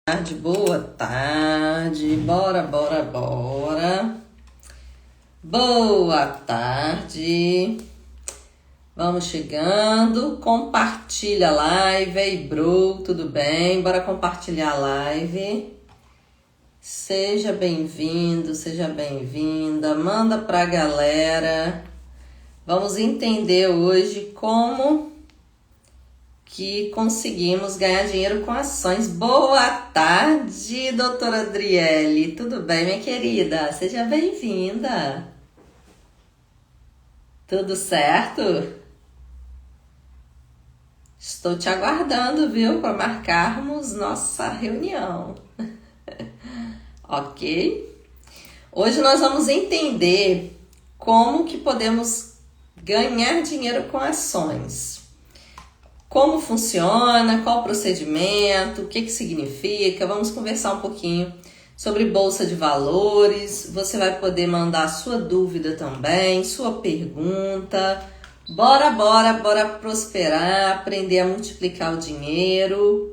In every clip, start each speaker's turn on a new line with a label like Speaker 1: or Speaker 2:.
Speaker 1: Boa tarde, bora. Boa tarde, vamos chegando, compartilha a live, aí bro, tudo bem? Bora compartilhar a live, seja bem-vindo, seja bem-vinda, manda pra galera, vamos entender hoje como que conseguimos ganhar dinheiro com ações. Boa tarde, doutora Adriele. Tudo bem, minha querida? Seja bem-vinda. Tudo certo? Estou te aguardando, viu? Para marcarmos nossa reunião. Ok? Hoje nós vamos entender como que podemos ganhar dinheiro com ações. Como funciona, qual o procedimento, o que significa, vamos conversar um pouquinho sobre Bolsa de Valores, você vai poder mandar a sua dúvida também, sua pergunta, bora prosperar, aprender a multiplicar o dinheiro,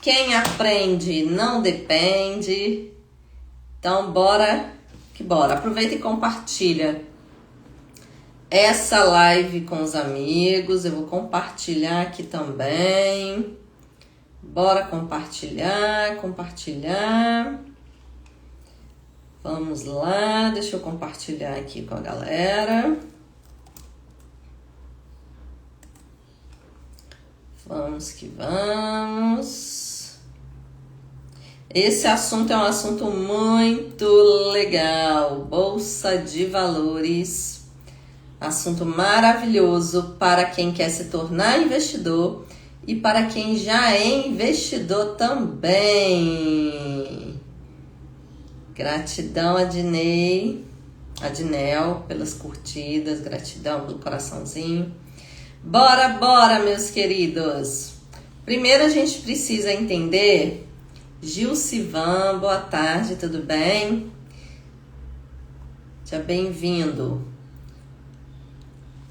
Speaker 1: quem aprende não depende, então bora, aproveita e compartilha essa live com os amigos, eu vou compartilhar aqui também. Bora compartilhar. Vamos lá, deixa eu compartilhar aqui com a galera. Vamos que vamos. Esse assunto é um assunto muito legal, Bolsa de Valores. Assunto maravilhoso para quem quer se tornar investidor e para quem já é investidor também. Gratidão, Adnel, pelas curtidas, gratidão do coraçãozinho. Bora, meus queridos. Primeiro a gente precisa entender. Gilcivan, boa tarde, tudo bem? Seja bem-vindo.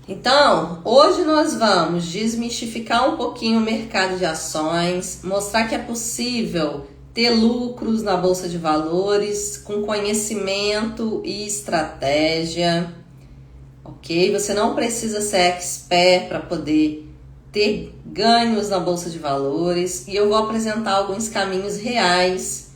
Speaker 1: Então, hoje nós vamos desmistificar um pouquinho o mercado de ações, mostrar que é possível ter lucros na Bolsa de Valores com conhecimento e estratégia, ok? Você não precisa ser expert para poder ter ganhos na Bolsa de Valores e eu vou apresentar alguns caminhos reais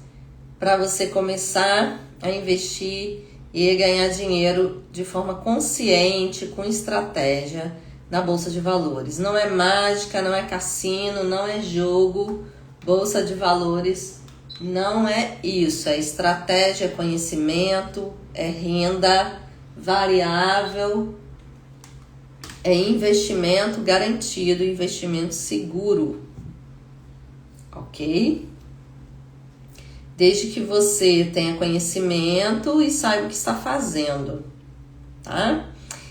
Speaker 1: para você começar a investir e ganhar dinheiro de forma consciente, com estratégia na Bolsa de Valores. Não é mágica, não é cassino, não é jogo. Bolsa de Valores não é isso. É estratégia, é conhecimento, é renda variável, é investimento garantido, investimento seguro. Ok? Desde que você tenha conhecimento e saiba o que está fazendo, tá?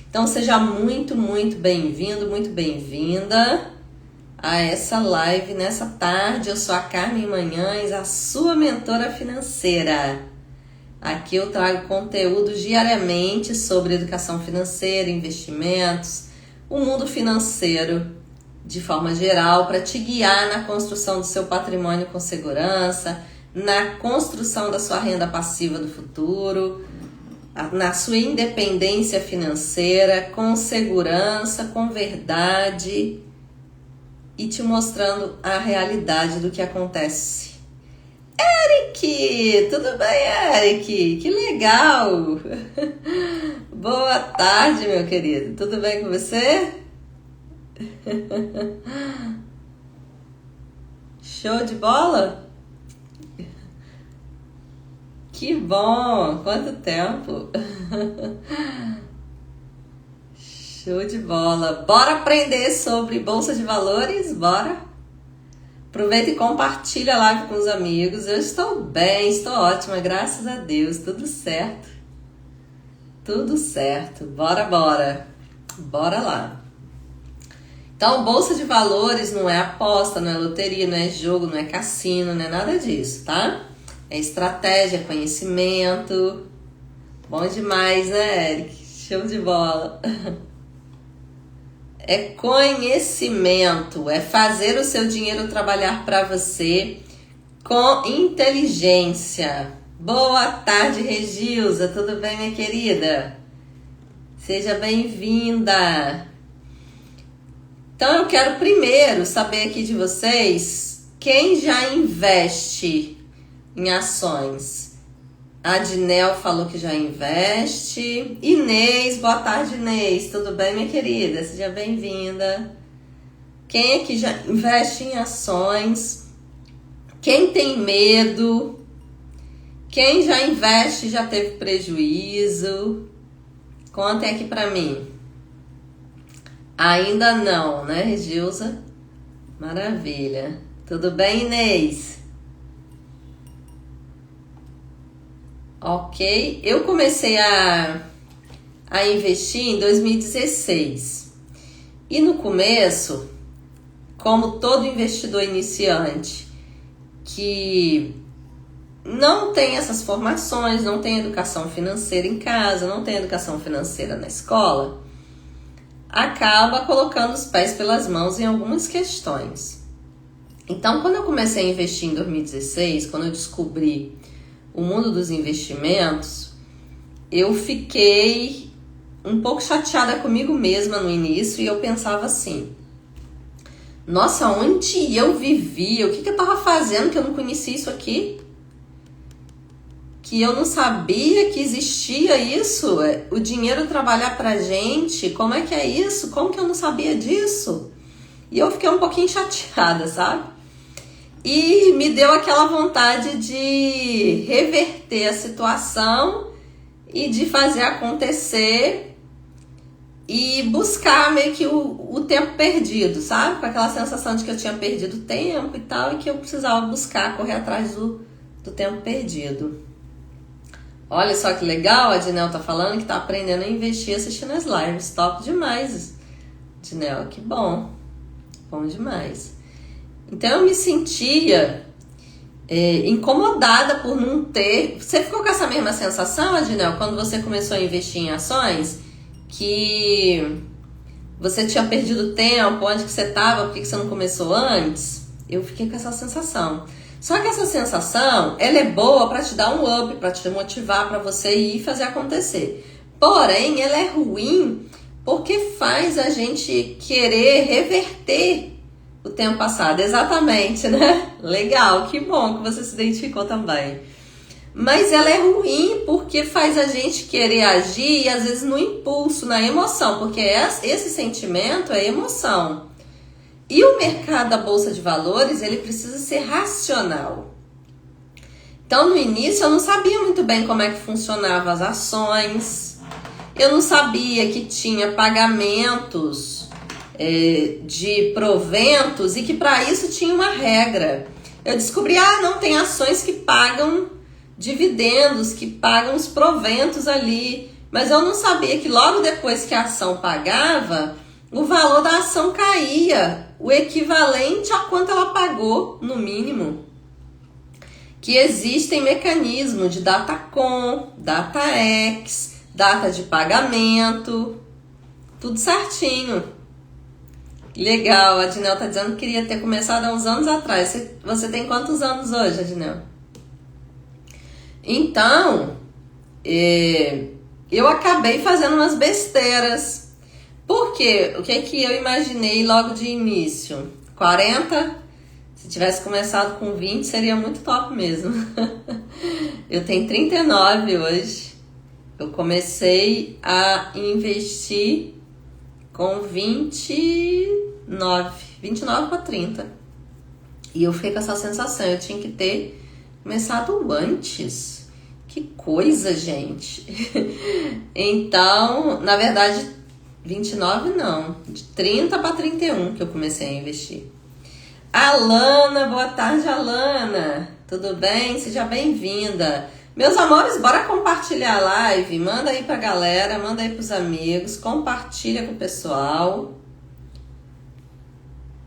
Speaker 1: Então, seja muito bem-vindo, muito bem-vinda a essa live nessa tarde. Eu sou a Carmen Manhães, a sua mentora financeira. Aqui eu trago conteúdo diariamente sobre educação financeira, investimentos, o mundo financeiro de forma geral, para te guiar na construção do seu patrimônio com segurança, na construção da sua renda passiva do futuro, na sua independência financeira, com segurança, com verdade e te mostrando a realidade do que acontece. Eric! Tudo bem, Eric? Que legal! Boa tarde, meu querido. Tudo bem com você? Show de bola? Que bom! Quanto tempo! Show de bola! Bora aprender sobre Bolsa de Valores? Bora! Aproveita e compartilha a live com os amigos. Eu estou bem, estou ótima, graças a Deus. Tudo certo. Tudo certo. Bora lá. Então, Bolsa de Valores não é aposta, não é loteria, não é jogo, não é cassino, não é nada disso, tá? É estratégia, conhecimento. Bom demais, né, Eric? Show de bola. É conhecimento, é fazer o seu dinheiro trabalhar para você com inteligência. Boa tarde, Regilza. Tudo bem, minha querida? Seja bem-vinda. Então, eu quero primeiro saber aqui de vocês quem já investe em ações. A Dinel falou que já investe. Inês, boa tarde, Inês. Tudo bem, minha querida? Seja bem-vinda. Quem é que já investe em ações? Quem tem medo? Quem já investe e já teve prejuízo? Contem aqui pra mim. Ainda não, né, Regilza? Maravilha. Tudo bem, Inês? Ok. Eu comecei a investir em 2016. E no começo, como todo investidor iniciante que não tem essas formações, não tem educação financeira em casa, não tem educação financeira na escola, acaba colocando os pés pelas mãos em algumas questões. Então, quando eu comecei a investir em 2016, quando eu descobri o mundo dos investimentos, eu fiquei um pouco chateada comigo mesma no início e eu pensava assim: nossa, onde eu vivia? O que eu estava fazendo que eu não conhecia isso aqui? Que eu não sabia que existia isso? O dinheiro trabalhar pra gente? Como é que é isso? Como que eu não sabia disso? E eu fiquei um pouquinho chateada, sabe? E me deu aquela vontade de reverter a situação e de fazer acontecer e buscar meio que o tempo perdido, sabe? Com aquela sensação de que eu tinha perdido tempo e tal, e que eu precisava buscar, correr atrás do tempo perdido. Olha só que legal, a Dinel tá falando que tá aprendendo a investir assistindo as lives. Top demais, Dinel, que bom. Bom demais. Então eu me sentia incomodada por não ter... Você ficou com essa mesma sensação, Adinel, quando você começou a investir em ações? Que você tinha perdido tempo, onde que você estava, por que você não começou antes? Eu fiquei com essa sensação. Só que essa sensação, ela é boa para te dar um up, para te motivar, para você ir fazer acontecer. Porém, ela é ruim porque faz a gente querer reverter o tempo passado. Exatamente, né? Legal, que bom que você se identificou também. Mas ela é ruim porque faz a gente querer agir e às vezes no impulso, na emoção, porque esse sentimento é emoção. E o mercado da Bolsa de Valores, ele precisa ser racional. Então, no início, eu não sabia muito bem como é que funcionavam as ações. Eu não sabia que tinha pagamentos de proventos e que para isso tinha uma regra. Eu descobri, não tem ações que pagam dividendos, que pagam os proventos ali. Mas eu não sabia que logo depois que a ação pagava, o valor da ação caía, o equivalente a quanto ela pagou, no mínimo. Que existem mecanismos de DataCom, DataX, data de pagamento, tudo certinho. Legal, a Adinel tá dizendo que queria ter começado há uns anos atrás. Você tem quantos anos hoje, Adinel? Então, eu acabei fazendo umas besteiras. Por quê? O que eu imaginei logo de início? 40? Se tivesse começado com 20, seria muito top mesmo. Eu tenho 39 hoje. Eu comecei a investir com 29 para 30. E eu fiquei com essa sensação, eu tinha que ter começado antes. Que coisa, gente. Então, na verdade, 29 não, de 30 para 31 que eu comecei a investir. Alana, boa tarde, Alana. Tudo bem? Seja bem-vinda. Meus amores, bora compartilhar a live. Manda aí pra galera, manda aí pros amigos, compartilha com o pessoal.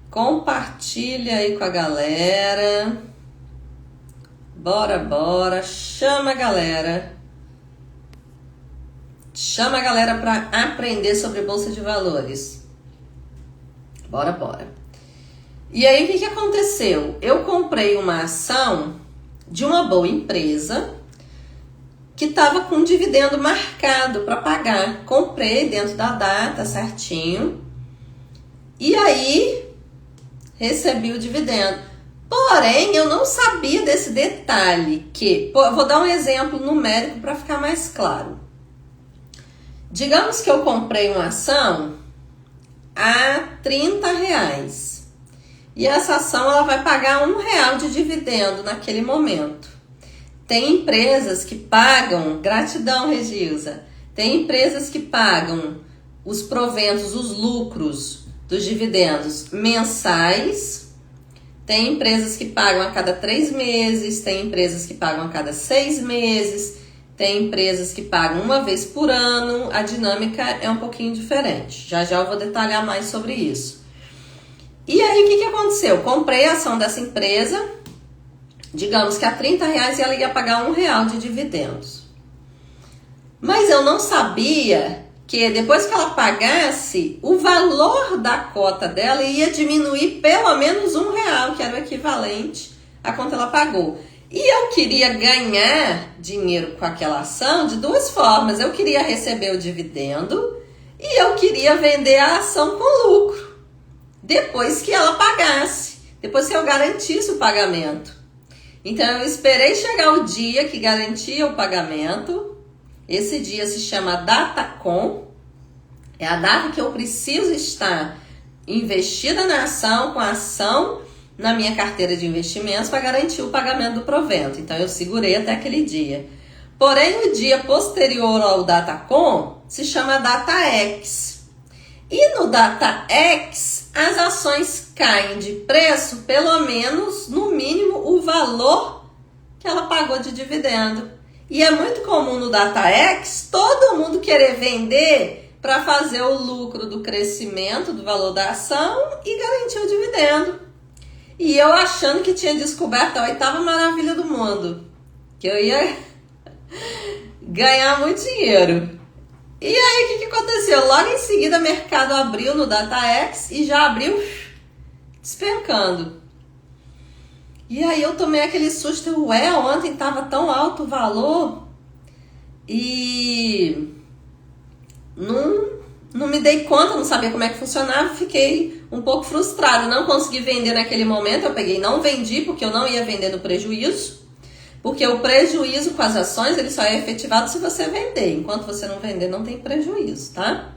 Speaker 1: Compartilha aí com a galera. Bora, chama a galera. Chama a galera para aprender sobre Bolsa de Valores. Bora. E aí, o que aconteceu? Eu comprei uma ação de uma boa empresa que estava com dividendo marcado para pagar. Comprei dentro da data certinho e aí recebi o dividendo. Porém, eu não sabia desse detalhe que... eu vou dar um exemplo numérico para ficar mais claro. Digamos que eu comprei uma ação a R$30 e essa ação ela vai pagar R$1 de dividendo naquele momento. Tem empresas que pagam, gratidão Regilza, tem empresas que pagam os proventos, os lucros dos dividendos mensais, tem empresas que pagam a cada 3 meses, tem empresas que pagam a cada 6 meses, tem empresas que pagam uma vez por ano, a dinâmica é um pouquinho diferente. Já já eu vou detalhar mais sobre isso. E aí, o que aconteceu? Comprei a ação dessa empresa, digamos que a R$30 e ela ia pagar R$1 de dividendos. Mas eu não sabia que depois que ela pagasse, o valor da cota dela ia diminuir pelo menos R$1, que era o equivalente a quanto ela pagou. E eu queria ganhar dinheiro com aquela ação de duas formas. Eu queria receber o dividendo e eu queria vender a ação com lucro. Depois que ela pagasse, depois que eu garantisse o pagamento. Então eu esperei chegar o dia que garantia o pagamento. Esse dia se chama Datacom. É a data que eu preciso estar investida na ação, com a ação na minha carteira de investimentos para garantir o pagamento do provento. Então eu segurei até aquele dia. Porém, o dia posterior ao Datacom se chama DataX. E no DataX, as ações caem de preço, pelo menos, no mínimo, o valor que ela pagou de dividendo. E é muito comum no DataX todo mundo querer vender para fazer o lucro do crescimento do valor da ação e garantir o dividendo. E eu achando que tinha descoberto a 8ª maravilha do mundo, que eu ia ganhar muito dinheiro. E aí, o que aconteceu? Logo em seguida, o mercado abriu no DataX e já abriu despencando. E aí, eu tomei aquele susto. Ué, ontem estava tão alto o valor e não me dei conta, não sabia como é que funcionava. Fiquei um pouco frustrada. Não consegui vender naquele momento. Eu peguei, não vendi porque eu não ia vender no prejuízo. Porque o prejuízo com as ações, ele só é efetivado se você vender. Enquanto você não vender, não tem prejuízo, tá?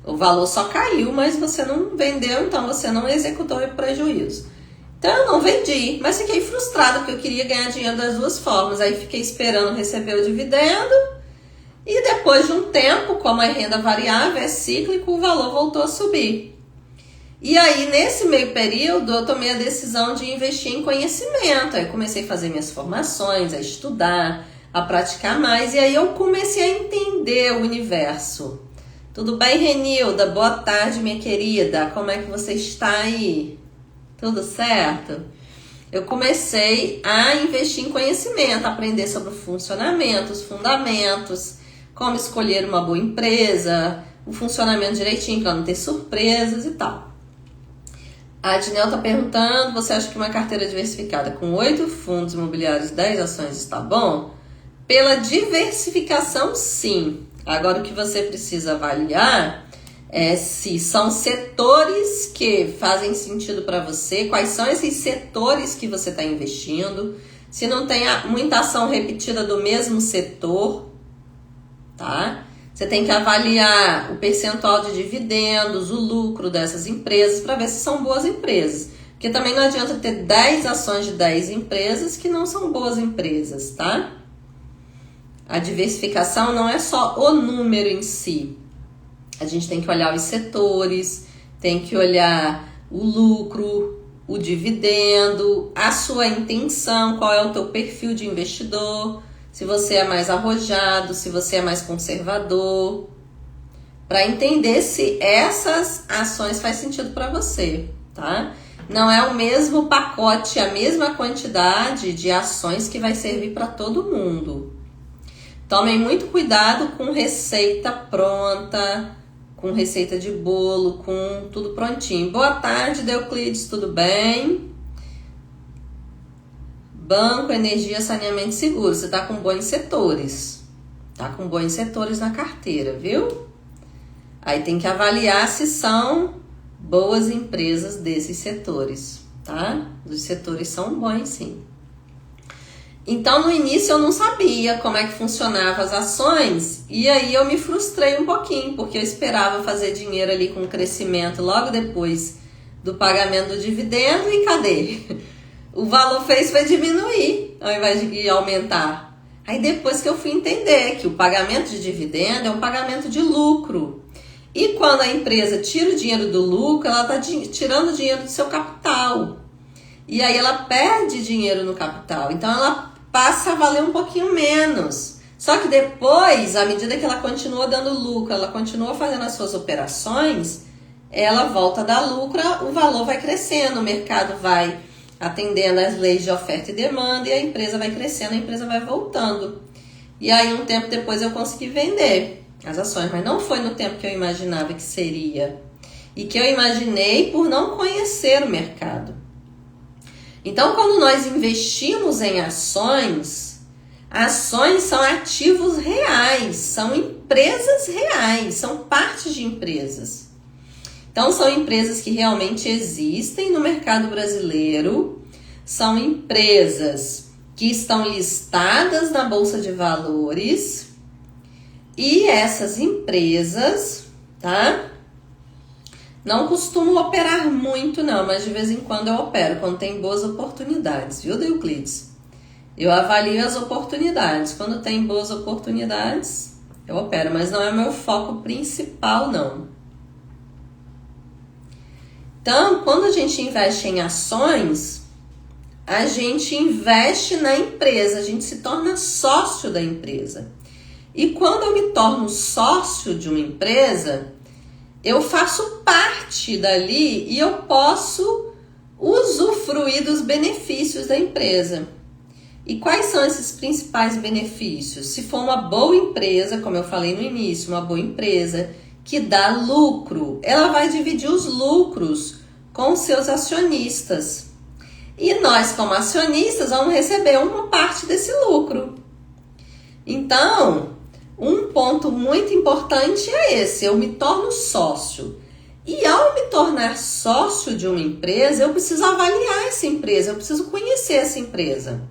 Speaker 1: O valor só caiu, mas você não vendeu, então você não executou o prejuízo. Então eu não vendi, mas fiquei frustrada porque eu queria ganhar dinheiro das duas formas. Aí fiquei esperando receber o dividendo e depois de um tempo, como a renda variável é cíclico, o valor voltou a subir. E aí, nesse meio período, eu tomei a decisão de investir em conhecimento. Aí comecei a fazer minhas formações, a estudar, a praticar mais. E aí eu comecei a entender o universo. Tudo bem, Renilda? Boa tarde, minha querida. Como é que você está aí? Tudo certo? Eu comecei a investir em conhecimento, aprender sobre o funcionamento, os fundamentos, como escolher uma boa empresa, o funcionamento direitinho para não ter surpresas e tal. A Adnel está perguntando, você acha que uma carteira diversificada com 8 fundos imobiliários e 10 ações está bom? Pela diversificação, sim. Agora, o que você precisa avaliar é se são setores que fazem sentido para você, quais são esses setores que você está investindo, se não tem muita ação repetida do mesmo setor, tá? Você tem que avaliar o percentual de dividendos, o lucro dessas empresas, para ver se são boas empresas. Porque também não adianta ter 10 ações de 10 empresas que não são boas empresas, tá? A diversificação não é só o número em si. A gente tem que olhar os setores, tem que olhar o lucro, o dividendo, a sua intenção, qual é o teu perfil de investidor. Se você é mais arrojado, se você é mais conservador, para entender se essas ações faz sentido para você, tá? Não é o mesmo pacote, a mesma quantidade de ações que vai servir para todo mundo. Tomem muito cuidado com receita pronta, com receita de bolo, com tudo prontinho. Boa tarde, Deuclides, tudo bem? Banco, energia, saneamento e seguro. Você está com bons setores. Tá com bons setores na carteira, viu? Aí tem que avaliar se são boas empresas desses setores, tá? Os setores são bons, sim. Então, no início eu não sabia como é que funcionavam as ações e aí eu me frustrei um pouquinho, porque eu esperava fazer dinheiro ali com crescimento logo depois do pagamento do dividendo e cadê? O valor foi diminuir ao invés de aumentar. Aí depois que eu fui entender que o pagamento de dividendo é um pagamento de lucro. E quando a empresa tira o dinheiro do lucro, ela está tirando o dinheiro do seu capital. E aí ela perde dinheiro no capital. Então ela passa a valer um pouquinho menos. Só que depois, à medida que ela continua dando lucro, ela continua fazendo as suas operações, ela volta a dar lucro, o valor vai crescendo, o mercado vai atendendo às leis de oferta e demanda e a empresa vai crescendo, a empresa vai voltando. E aí um tempo depois eu consegui vender as ações, mas não foi no tempo que eu imaginava que seria. E que eu imaginei por não conhecer o mercado. Então, quando nós investimos em ações são ativos reais, são empresas reais, são partes de empresas. Então, são empresas que realmente existem no mercado brasileiro, são empresas que estão listadas na Bolsa de Valores e essas empresas, tá? Não costumo operar muito não, mas de vez em quando eu opero, quando tem boas oportunidades, viu, Euclides? Eu avalio as oportunidades, quando tem boas oportunidades eu opero, mas não é o meu foco principal não. Então, quando a gente investe em ações, a gente investe na empresa, a gente se torna sócio da empresa. E quando eu me torno sócio de uma empresa, eu faço parte dali e eu posso usufruir dos benefícios da empresa. E quais são esses principais benefícios? Se for uma boa empresa, como eu falei no início, uma boa empresa que dá lucro, ela vai dividir os lucros com os seus acionistas. E nós, como acionistas, vamos receber uma parte desse lucro. Então, um ponto muito importante é esse, eu me torno sócio. E ao me tornar sócio de uma empresa, eu preciso avaliar essa empresa, eu preciso conhecer essa empresa.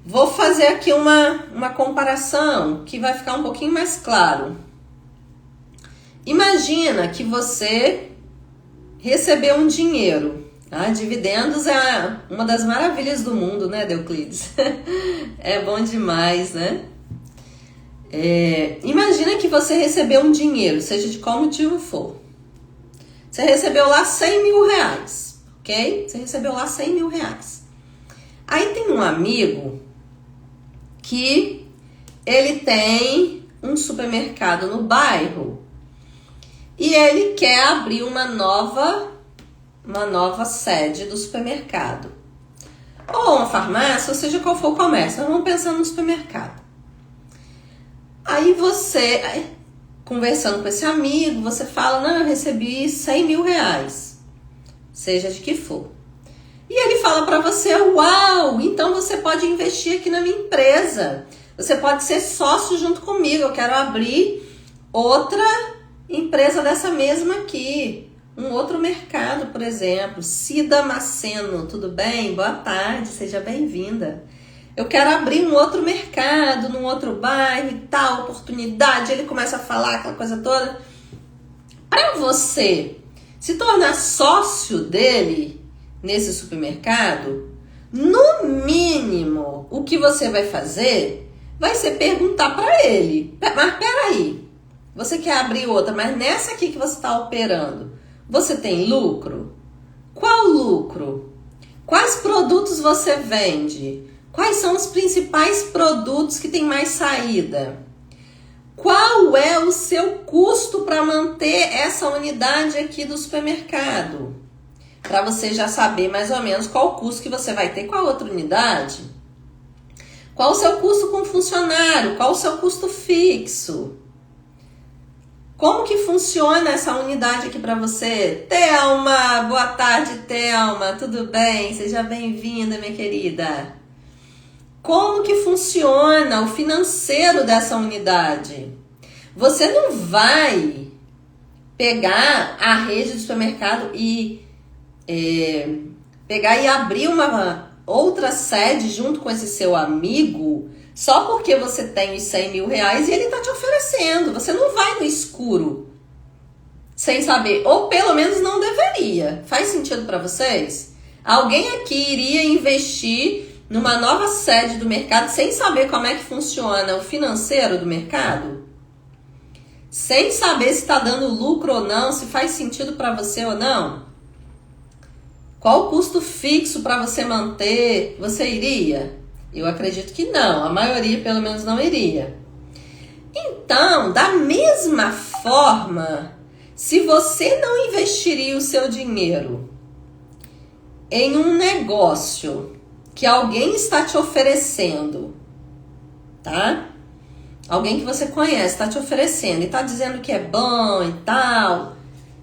Speaker 1: Vou fazer aqui uma comparação que vai ficar um pouquinho mais claro. Imagina que você recebeu um dinheiro. Dividendos é uma das maravilhas do mundo, né, Euclides? É bom demais, né? Imagina que você recebeu um dinheiro, seja de qual motivo for. Você recebeu lá 100 mil reais, ok? Você recebeu lá 100 mil reais. Aí tem um amigo que ele tem um supermercado no bairro e ele quer abrir uma nova sede do supermercado. Ou uma farmácia, ou seja, qual for o comércio. Nós vamos pensando no supermercado. Aí você, conversando com esse amigo, você fala, não, eu recebi 100 mil reais, seja de que for. E ele fala para você, uau, então você pode investir aqui na minha empresa. Você pode ser sócio junto comigo, eu quero abrir outra empresa dessa mesma aqui. Um outro mercado, por exemplo. Cida Maceno, tudo bem? Boa tarde, seja bem-vinda. Eu quero abrir um outro mercado, num outro bairro e tal, oportunidade. Ele começa a falar aquela coisa toda. Para você se tornar sócio dele nesse supermercado, no mínimo, o que você vai fazer vai ser perguntar para ele. Mas peraí, você quer abrir outra, mas nessa aqui que você está operando, você tem lucro? Qual lucro? Quais produtos você vende? Quais são os principais produtos que tem mais saída? Qual é o seu custo para manter essa unidade aqui do supermercado? Para você já saber mais ou menos qual o custo que você vai ter com a outra unidade. Qual o seu custo com funcionário? Qual o seu custo fixo? Como que funciona essa unidade aqui para você? Thelma, boa tarde, Thelma, tudo bem? Seja bem-vinda, minha querida. Como que funciona o financeiro dessa unidade? Você não vai pegar a rede do supermercado e pegar e abrir uma outra sede junto com esse seu amigo só porque você tem os 100 mil reais e ele está te oferecendo. Você não vai no escuro sem saber, ou pelo menos não deveria. Faz sentido para vocês? Alguém aqui iria investir numa nova sede do mercado sem saber como é que funciona o financeiro do mercado? Sem saber se está dando lucro ou não, se faz sentido para você ou não? Qual o custo fixo para você manter? Você iria? Eu acredito que não, a maioria pelo menos não iria. Então, da mesma forma, se você não investiria o seu dinheiro em um negócio que alguém está te oferecendo, tá? Alguém que você conhece está te oferecendo e está dizendo que é bom e tal,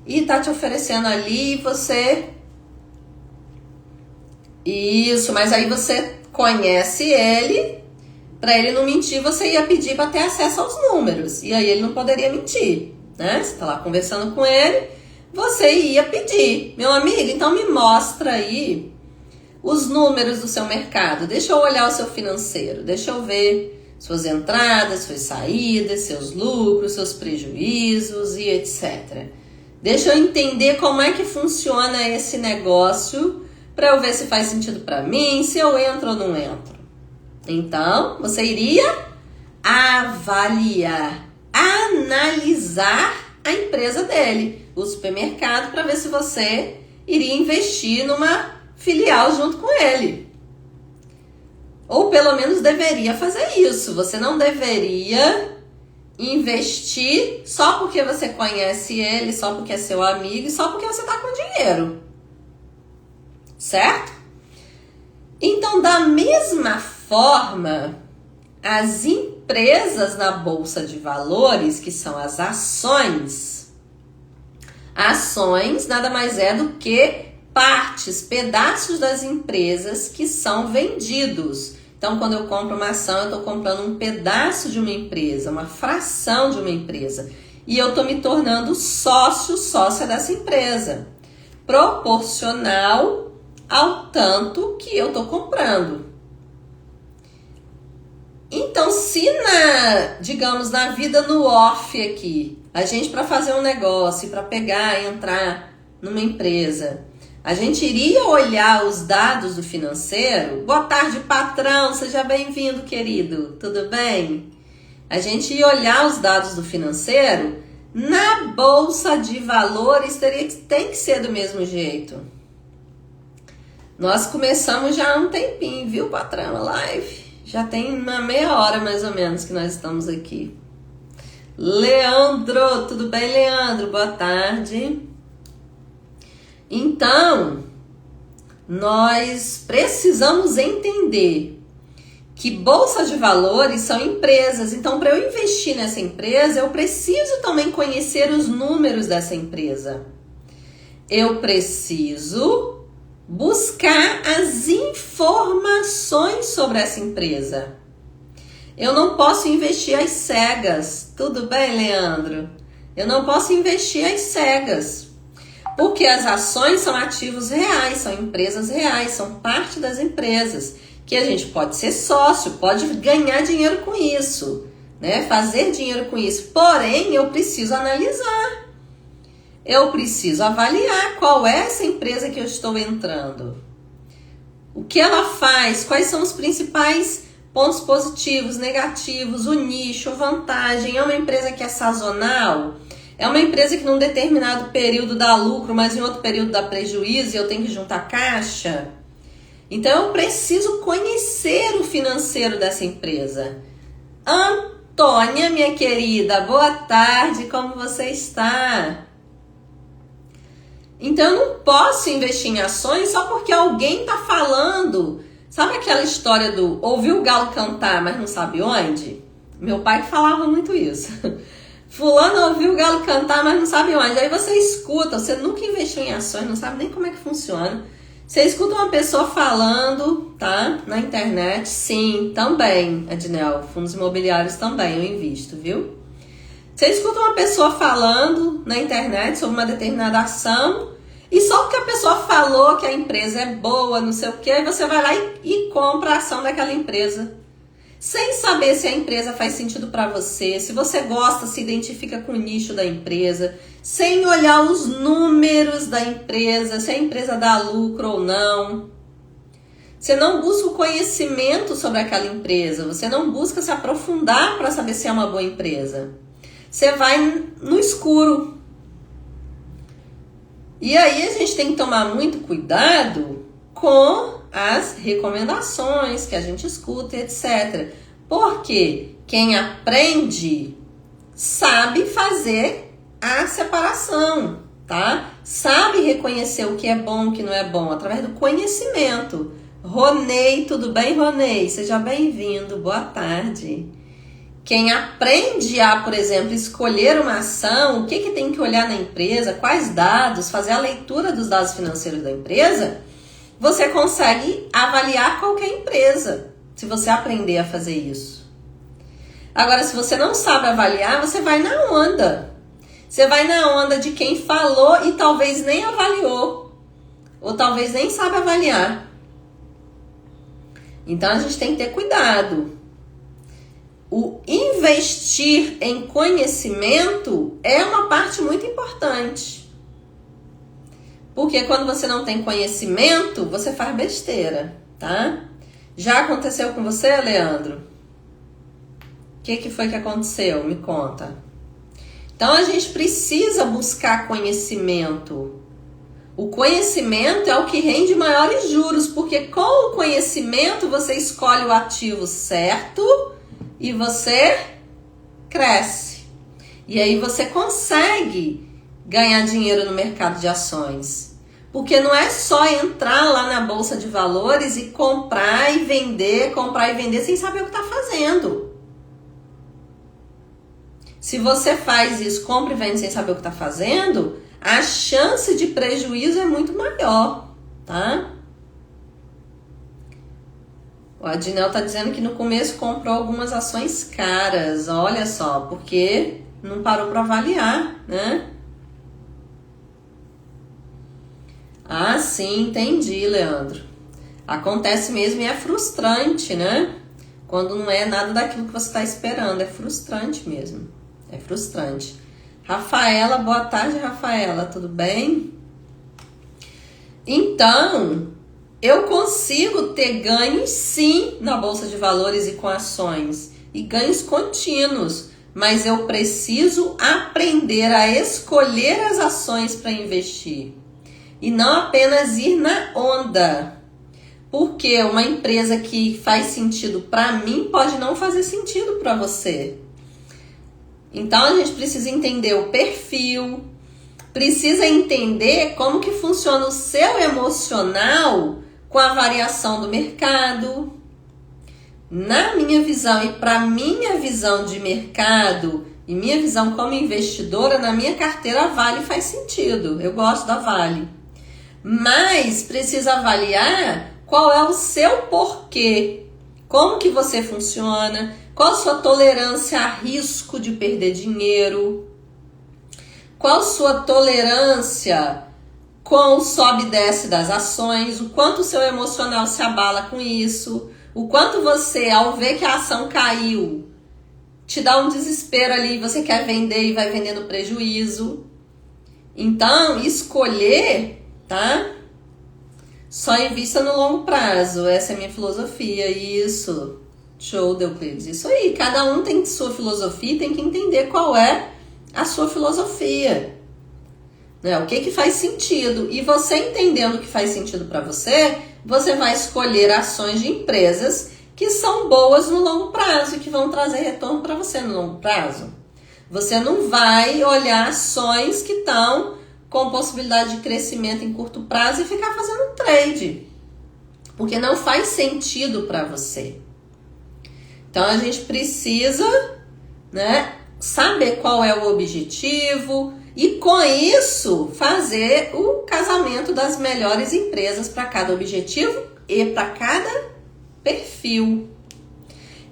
Speaker 1: e está te oferecendo ali e você... Isso, mas aí você conhece ele, para ele não mentir, você ia pedir para ter acesso aos números, e aí ele não poderia mentir, né? Você está lá conversando com ele, você ia pedir, meu amigo, então me mostra aí os números do seu mercado, deixa eu olhar o seu financeiro, deixa eu ver suas entradas, suas saídas, seus lucros, seus prejuízos e etc. Deixa eu entender como é que funciona esse negócio para eu ver se faz sentido para mim, se eu entro ou não entro. Então, você iria avaliar, analisar a empresa dele, o supermercado, para ver se você iria investir numa filial junto com ele. Ou pelo menos deveria fazer isso. Você não deveria investir só porque você conhece ele, só porque é seu amigo e só porque você está com dinheiro. Certo? Então, da mesma forma, as empresas na Bolsa de Valores, que são as ações nada mais é do que partes, pedaços das empresas que são vendidos. Então, quando eu compro uma ação, eu estou comprando um pedaço de uma empresa, uma fração de uma empresa. E eu estou me tornando sócia dessa empresa. Proporcional ao tanto que eu estou comprando. Então, se digamos, na vida no off aqui, a gente para fazer um negócio, para pegar e entrar numa empresa, a gente iria olhar os dados do financeiro? Boa tarde, patrão, seja bem-vindo, querido, tudo bem? A gente ia olhar os dados do financeiro, na Bolsa de Valores tem que ser do mesmo jeito. Nós começamos já há um tempinho, viu, patrão, a live? Já tem uma meia hora mais ou menos que nós estamos aqui. Leandro, tudo bem, Leandro? Boa tarde. Então, nós precisamos entender que bolsas de valores são empresas. Então, para eu investir nessa empresa, eu preciso também conhecer os números dessa empresa. Eu preciso buscar as informações sobre essa empresa. Eu não posso investir às cegas. Tudo bem, Leandro? Eu não posso investir às cegas. Porque as ações são ativos reais, são empresas reais, são parte das empresas. Que a gente pode ser sócio, pode ganhar dinheiro com isso, né? Fazer dinheiro com isso. Porém, eu preciso analisar. Eu preciso avaliar qual é essa empresa que eu estou entrando. O que ela faz, quais são os principais pontos positivos, negativos, o nicho, a vantagem. É uma empresa que é sazonal? É uma empresa que num determinado período dá lucro, mas em outro período dá prejuízo e eu tenho que juntar caixa? Então eu preciso conhecer o financeiro dessa empresa. Antônia, minha querida, boa tarde, como você está? Então eu não posso investir em ações só porque alguém está falando. Sabe aquela história do ouviu o galo cantar, mas não sabe onde? Meu pai falava muito isso. Fulano ouviu o galo cantar, mas não sabe onde. Aí você escuta, você nunca investiu em ações, não sabe nem como é que funciona. Você escuta uma pessoa falando, tá? Na internet. Sim, também, Adnel. Fundos imobiliários também eu invisto, viu? Você escuta uma pessoa falando na internet sobre uma determinada ação e só porque a pessoa falou que a empresa é boa, não sei o que, você vai lá e compra a ação daquela empresa. Sem saber se a empresa faz sentido para você, se você gosta, se identifica com o nicho da empresa, sem olhar os números da empresa, se a empresa dá lucro ou não. Você não busca o conhecimento sobre aquela empresa, você não busca se aprofundar para saber se é uma boa empresa. Você vai no escuro. E aí a gente tem que tomar muito cuidado com as recomendações que a gente escuta, etc. Porque quem aprende sabe fazer a separação, tá? Sabe reconhecer o que é bom e o que não é bom através do conhecimento. Ronei, tudo bem, Ronei? Seja bem-vindo, boa tarde. Quem aprende a, por exemplo, escolher uma ação, o que tem que olhar na empresa, quais dados, fazer a leitura dos dados financeiros da empresa, você consegue avaliar qualquer empresa, se você aprender a fazer isso. Agora, se você não sabe avaliar, você vai na onda. Você vai na onda de quem falou e talvez nem avaliou, ou talvez nem sabe avaliar. Então, a gente tem que ter cuidado. O investir em conhecimento é uma parte muito importante. Porque quando você não tem conhecimento, você faz besteira, tá? Já aconteceu com você, Leandro? O que foi que aconteceu? Me conta. Então, a gente precisa buscar conhecimento. O conhecimento é o que rende maiores juros, porque com o conhecimento você escolhe o ativo certo e você cresce. E aí você consegue ganhar dinheiro no mercado de ações. Porque não é só entrar lá na Bolsa de Valores e comprar e vender sem saber o que está fazendo. Se você faz isso, compra e vende sem saber o que está fazendo, a chance de prejuízo é muito maior, tá? O Adnel está dizendo que no começo comprou algumas ações caras, olha só, porque não parou para avaliar, né? Ah, sim, entendi, Leandro. Acontece mesmo e é frustrante, né? Quando não é nada daquilo que você está esperando, é frustrante mesmo, é frustrante. Rafaela, boa tarde, Rafaela, tudo bem? Então, eu consigo ter ganhos sim na Bolsa de Valores e com ações, e ganhos contínuos, mas eu preciso aprender a escolher as ações para investir e não apenas ir na onda, porque uma empresa que faz sentido para mim pode não fazer sentido para você. Então a gente precisa entender o perfil, precisa entender como que funciona o seu emocional com a variação do mercado. Na minha visão e para minha visão de mercado e minha visão como investidora, na minha carteira a Vale faz sentido. Eu gosto da Vale. Mas precisa avaliar qual é o seu porquê, como que você funciona, qual a sua tolerância a risco de perder dinheiro, qual a sua tolerância com o sobe e desce das ações, o quanto o seu emocional se abala com isso, o quanto você, ao ver que a ação caiu, te dá um desespero ali, você quer vender e vai vendendo prejuízo. Então, escolher, tá? Só invista no longo prazo, essa é a minha filosofia, isso. Show, Euclides, isso aí. Cada um tem sua filosofia e tem que entender qual é a sua filosofia. Né? O que faz sentido. E você entendendo o que faz sentido para você, você vai escolher ações de empresas que são boas no longo prazo e que vão trazer retorno para você no longo prazo. Você não vai olhar ações que estão com possibilidade de crescimento em curto prazo e ficar fazendo trade. Porque não faz sentido para você. Então a gente precisa, né, saber qual é o objetivo e, com isso, fazer o casamento das melhores empresas para cada objetivo e para cada perfil.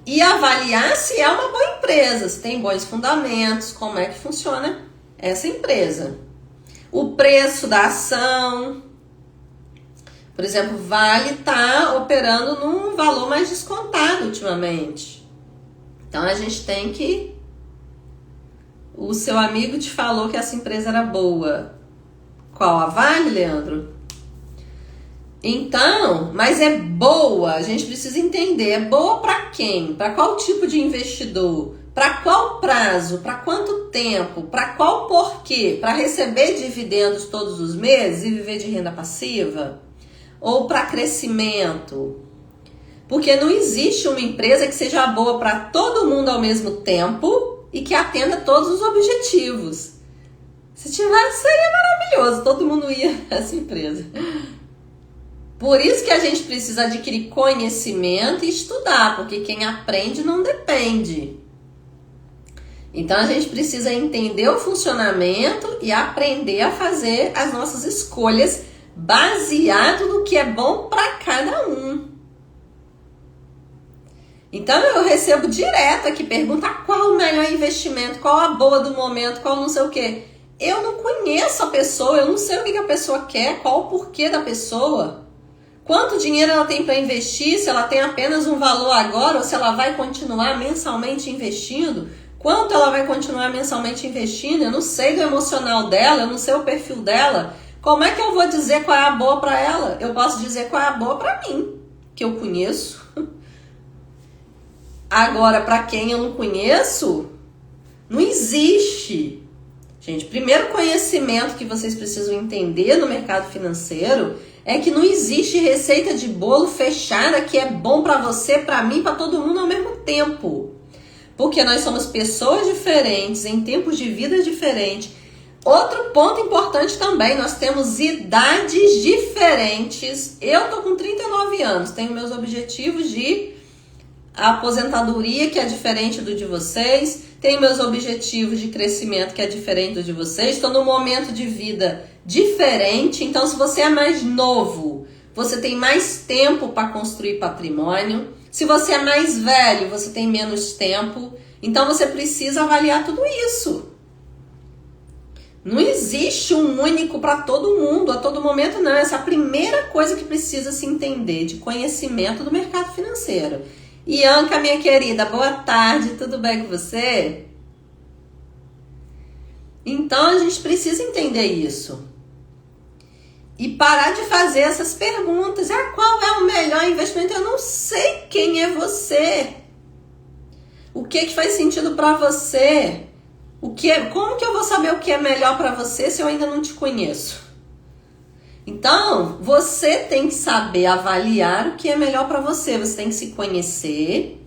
Speaker 1: E avaliar se é uma boa empresa, se tem bons fundamentos, como é que funciona essa empresa. O preço da ação. Por exemplo, Vale está operando num valor mais descontado ultimamente. Então a gente tem que... O seu amigo te falou que essa empresa era boa. Qual? A Vale, Leandro? Então, mas é boa, a gente precisa entender. É boa para quem? Para qual tipo de investidor? Para qual prazo? Para quanto tempo? Para qual porquê? Para receber dividendos todos os meses e viver de renda passiva? Ou para crescimento? Porque não existe uma empresa que seja boa para todo mundo ao mesmo tempo e que atenda todos os objetivos. Se tivesse, seria maravilhoso, todo mundo ia nessa empresa. Por isso que a gente precisa adquirir conhecimento e estudar, porque quem aprende não depende. Então a gente precisa entender o funcionamento e aprender a fazer as nossas escolhas baseado no que é bom para cada um. Então eu recebo direto aqui pergunta qual o melhor investimento, qual a boa do momento, qual não sei o quê. Eu não conheço a pessoa, eu não sei o que a pessoa quer, qual o porquê da pessoa. Quanto dinheiro ela tem para investir, se ela tem apenas um valor agora ou se ela vai continuar mensalmente investindo. Quanto ela vai continuar mensalmente investindo, eu não sei do emocional dela, eu não sei o perfil dela. Como é que eu vou dizer qual é a boa para ela? Eu posso dizer qual é a boa para mim, que eu conheço. Agora, para quem eu não conheço, não existe. Gente, primeiro conhecimento que vocês precisam entender no mercado financeiro é que não existe receita de bolo fechada que é bom para você, para mim, para todo mundo ao mesmo tempo. Porque nós somos pessoas diferentes, em tempos de vida diferentes. Outro ponto importante também, nós temos idades diferentes. Eu tô com 39 anos, tenho meus objetivos de aposentadoria, que é diferente do de vocês. Tenho meus objetivos de crescimento, que é diferente do de vocês. Estou num momento de vida diferente. Então, se você é mais novo, você tem mais tempo para construir patrimônio. Se você é mais velho, você tem menos tempo. Então, você precisa avaliar tudo isso. Não existe um único para todo mundo, a todo momento não. Essa é a primeira coisa que precisa se entender de conhecimento do mercado financeiro. Ianca, minha querida, boa tarde, tudo bem com você? Então, a gente precisa entender isso. E parar de fazer essas perguntas. Qual é o melhor investimento? Eu não sei quem é você. O que faz sentido para você? Como que eu vou saber o que é melhor para você se eu ainda não te conheço? Então, você tem que saber avaliar o que é melhor para você. Você tem que se conhecer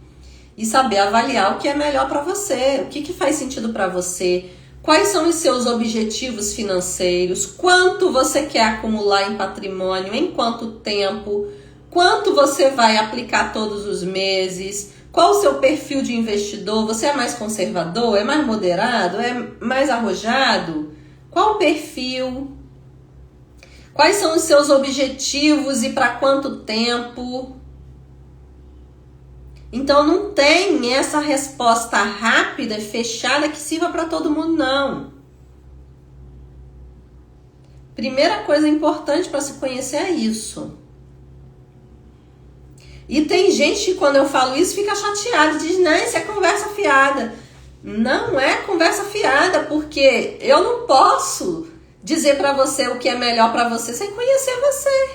Speaker 1: e saber avaliar o que é melhor para você. O que faz sentido para você? Quais são os seus objetivos financeiros? Quanto você quer acumular em patrimônio? Em quanto tempo? Quanto você vai aplicar todos os meses? Qual o seu perfil de investidor? Você é mais conservador? É mais moderado? É mais arrojado? Qual o perfil? Quais são os seus objetivos e para quanto tempo? Então não tem essa resposta rápida e fechada que sirva para todo mundo, não. Primeira coisa importante para se conhecer é isso. E tem gente que quando eu falo isso fica chateada, diz, não, isso é conversa fiada. Não é conversa fiada, porque eu não posso dizer para você o que é melhor para você sem conhecer você.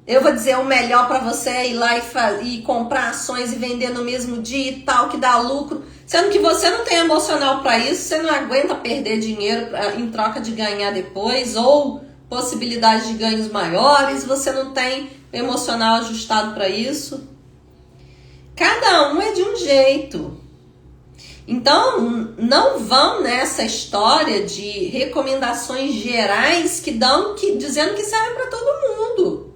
Speaker 1: Eu vou dizer o melhor para você é ir lá e comprar ações e vender no mesmo dia e tal, que dá lucro. Sendo que você não tem emocional para isso, você não aguenta perder dinheiro em troca de ganhar depois, ou possibilidade de ganhos maiores, você não tem emocional ajustado para isso. Cada um é de um jeito. Então, não vão nessa história de recomendações gerais dizendo que serve para todo mundo.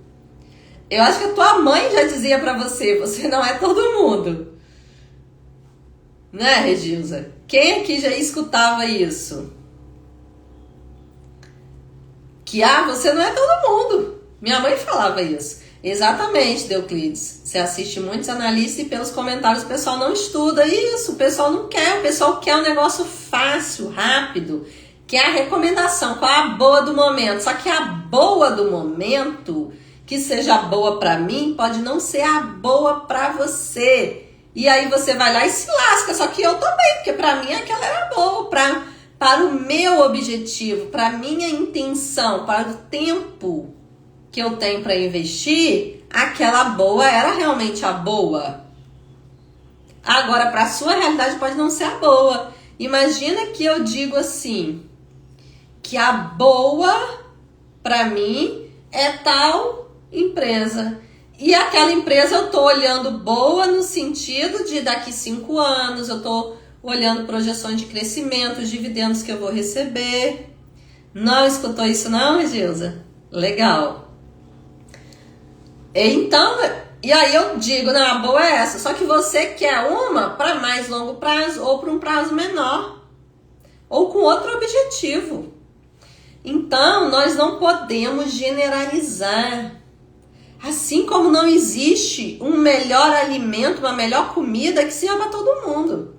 Speaker 1: Eu acho que a tua mãe já dizia para você, você não é todo mundo. Né, Regilza? Quem aqui já escutava isso? Que, você não é todo mundo. Minha mãe falava isso. Exatamente, Deuclides. Você assiste muitos analistas e pelos comentários o pessoal não estuda isso. O pessoal não quer. O pessoal quer um negócio fácil, rápido. Quer a recomendação, qual é a boa do momento. Só que a boa do momento, que seja boa pra mim, pode não ser a boa pra você. E aí você vai lá e se lasca. Só que eu também, porque pra mim aquela era boa. Para o meu objetivo, para a minha intenção, para o tempo que eu tenho para investir, aquela boa era realmente a boa. Agora, para a sua realidade pode não ser a boa. Imagina que eu digo assim, que a boa para mim é tal empresa. E aquela empresa eu tô olhando boa no sentido de daqui 5 anos, eu tô olhando projeções de crescimento, os dividendos que eu vou receber. Não escutou isso não, Regilza? Legal. Então, e aí eu digo, não, a boa é essa. Só que você quer uma para mais longo prazo ou para um prazo menor. Ou com outro objetivo. Então, nós não podemos generalizar. Assim como não existe um melhor alimento, uma melhor comida que sirva para todo mundo.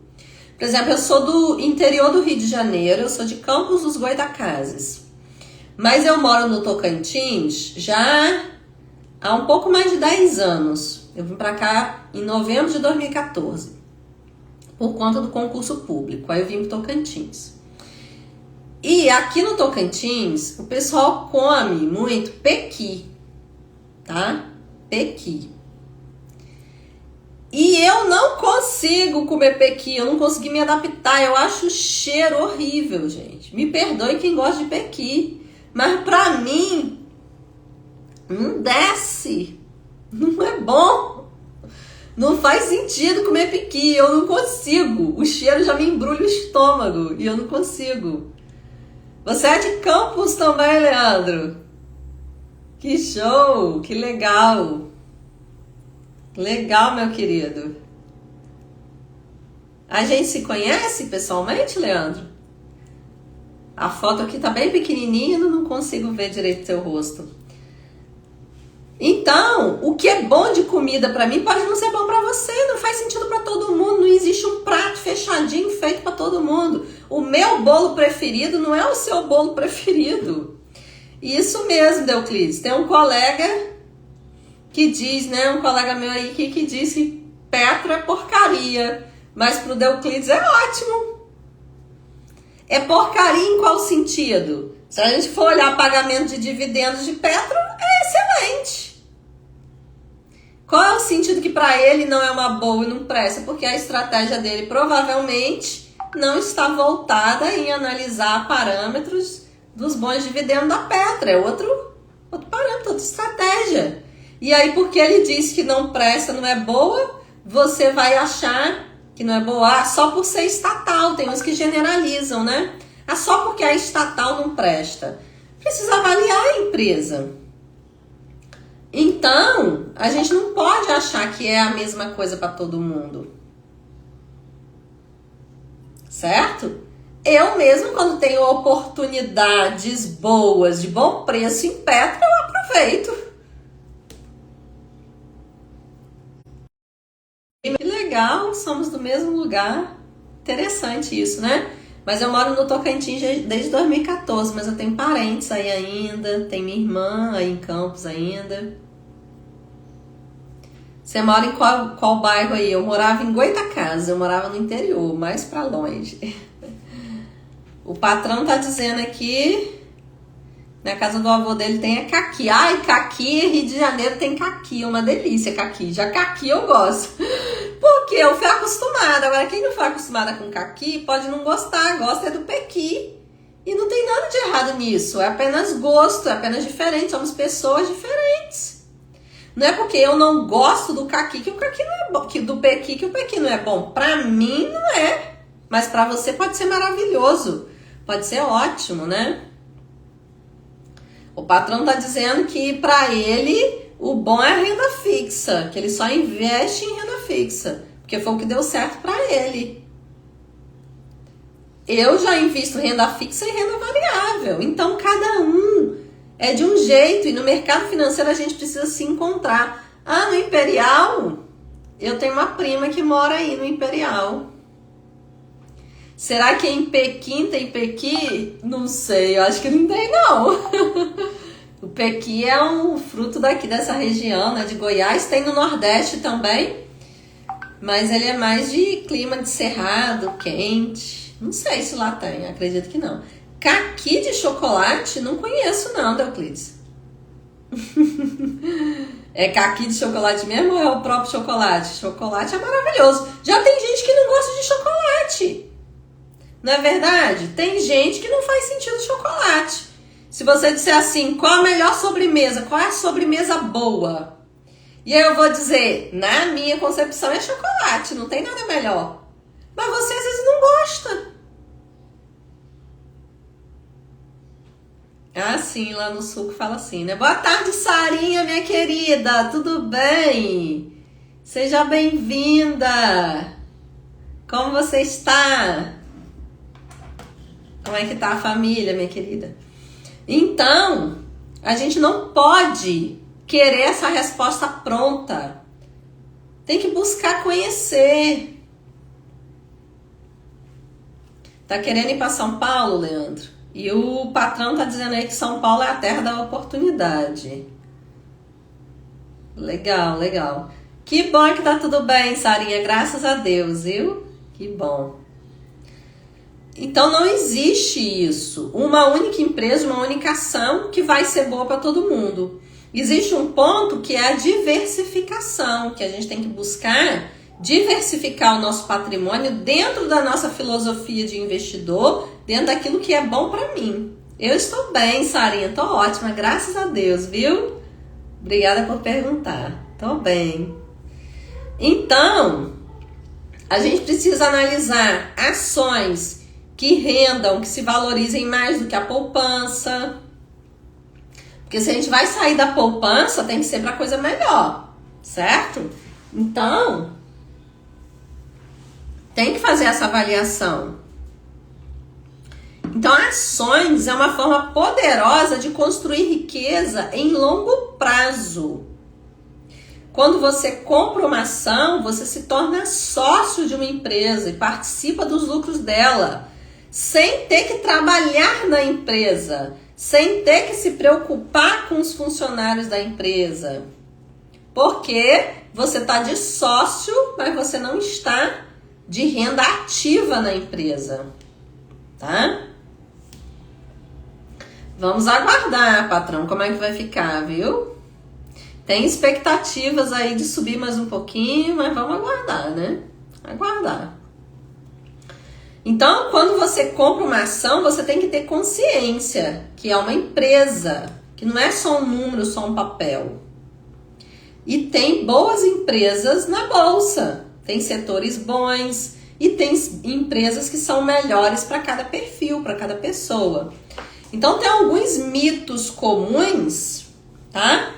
Speaker 1: Por exemplo, eu sou do interior do Rio de Janeiro, eu sou de Campos dos Goytacazes. Mas eu moro no Tocantins já há um pouco mais de 10 anos. Eu vim para cá em novembro de 2014, por conta do concurso público. Aí eu vim para o Tocantins. E aqui no Tocantins, o pessoal come muito pequi, tá? Pequi. E eu não consigo comer pequi, eu não consegui me adaptar, eu acho o cheiro horrível, gente. Me perdoe quem gosta de pequi, mas pra mim, não desce, não é bom. Não faz sentido comer pequi, eu não consigo. O cheiro já me embrulha o estômago e eu não consigo. Você é de Campos também, Leandro? Que show, que legal. Legal, meu querido. A gente se conhece pessoalmente, Leandro? A foto aqui tá bem pequenininha, não consigo ver direito seu rosto. Então, o que é bom de comida pra mim pode não ser bom pra você, não faz sentido pra todo mundo, não existe um prato fechadinho feito pra todo mundo. O meu bolo preferido não é o seu bolo preferido. Isso mesmo, Deuclides. Tem um colega que diz, né, um colega meu aí que diz que Petro é porcaria, mas pro Deuclides é ótimo. É porcaria em qual sentido? Se a gente for olhar pagamento de dividendos de Petro, é excelente. Qual é o sentido que para ele não é uma boa e não presta? Porque a estratégia dele provavelmente não está voltada em analisar parâmetros dos bons dividendos da Petro. É outro parâmetro, outra estratégia. E aí, porque ele diz que não presta, não é boa, você vai achar que não é boa só por ser estatal. Tem uns que generalizam, né? Só porque a estatal não presta. Precisa avaliar a empresa. Então, a gente não pode achar que é a mesma coisa para todo mundo. Certo? Eu mesmo, quando tenho oportunidades boas, de bom preço em Petro, eu aproveito. Que legal, somos do mesmo lugar. Interessante isso, né? Mas eu moro no Tocantins desde 2014, mas eu tenho parentes aí ainda, tem minha irmã aí em Campos ainda. Você mora em qual bairro aí? Eu morava em Goytacazes, eu morava no interior, mais pra longe. O patrão tá dizendo aqui, na casa do avô dele tem caqui. Ai, caqui, Rio de Janeiro tem caqui, uma delícia caqui. Já caqui eu gosto, porque eu fui acostumada. Agora, quem não foi acostumada com caqui pode não gostar, gosta é do pequi. E não tem nada de errado nisso, é apenas gosto, é apenas diferente, somos pessoas diferentes. Não é porque eu não gosto do caqui que o caqui não é bom, do pequi que o pequi não é bom. Pra mim não é, mas pra você pode ser maravilhoso, pode ser ótimo, né? O patrão tá dizendo que pra ele o bom é a renda fixa, que ele só investe em renda fixa, porque foi o que deu certo pra ele. Eu já invisto renda fixa e renda variável. Então, cada um é de um jeito. E no mercado financeiro a gente precisa se encontrar. Ah, no Imperial, eu tenho uma prima que mora aí no Imperial. Será que em Pequim tem Pequi? Não sei, eu acho que não tem, não. O pequi é um fruto daqui dessa região, né, de Goiás. Tem no Nordeste também, mas ele é mais de clima de cerrado, quente. Não sei se lá tem, acredito que não. Caqui de chocolate? Não conheço não, Euclides. É caqui de chocolate mesmo ou é o próprio chocolate? Chocolate é maravilhoso. Já tem gente que não gosta de chocolate. Não é verdade? Tem gente que não faz sentido chocolate. Se você disser assim, qual a melhor sobremesa? Qual é a sobremesa boa? E aí eu vou dizer, na minha concepção é chocolate, não tem nada melhor. Mas você às vezes não gosta. Ah, sim, lá no sul que fala assim, né? Boa tarde, Sarinha, minha querida, tudo bem? Seja bem-vinda. Como você está? Como é que tá a família, minha querida? Então, a gente não pode querer essa resposta pronta. Tem que buscar conhecer. Tá querendo ir para São Paulo, Leandro? E o patrão tá dizendo aí que São Paulo é a terra da oportunidade. Legal, legal. Que bom que tá tudo bem, Sarinha. Graças a Deus, viu? Que bom. Então não existe isso, uma única empresa, uma única ação que vai ser boa para todo mundo. Existe um ponto que é a diversificação, que a gente tem que buscar diversificar o nosso patrimônio dentro da nossa filosofia de investidor, dentro daquilo que é bom para mim. Eu estou bem, Sarinha, estou ótima, graças a Deus, viu? Obrigada por perguntar, estou bem. Então, a gente precisa analisar ações que rendam, que se valorizem mais do que a poupança. Porque se a gente vai sair da poupança, tem que ser para coisa melhor, certo? Então, tem que fazer essa avaliação. Então, ações é uma forma poderosa de construir riqueza em longo prazo. Quando você compra uma ação, você se torna sócio de uma empresa e participa dos lucros dela, sem ter que trabalhar na empresa, sem ter que se preocupar com os funcionários da empresa. Porque você está de sócio, mas você não está de renda ativa na empresa, tá? Vamos aguardar, patrão, como é que vai ficar, viu? Tem expectativas aí de subir mais um pouquinho, mas vamos aguardar, né? Aguardar. Então, quando você compra uma ação, você tem que ter consciência que é uma empresa, que não é só um número, só um papel. E tem boas empresas na bolsa, tem setores bons e tem empresas que são melhores para cada perfil, para cada pessoa. Então, tem alguns mitos comuns, tá?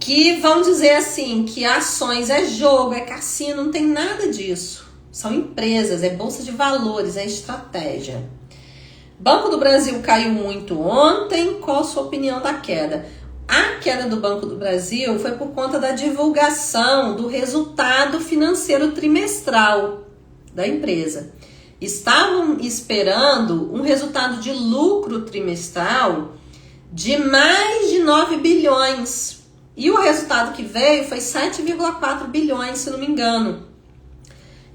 Speaker 1: Que vão dizer assim, que ações é jogo, é cassino, não tem nada disso. São empresas, é bolsa de valores, é estratégia. Banco do Brasil caiu muito ontem. Qual a sua opinião da queda? A queda do Banco do Brasil foi por conta da divulgação do resultado financeiro trimestral da empresa. Estavam esperando um resultado de lucro trimestral de mais de 9 bilhões. E o resultado que veio foi 7,4 bilhões, se não me engano.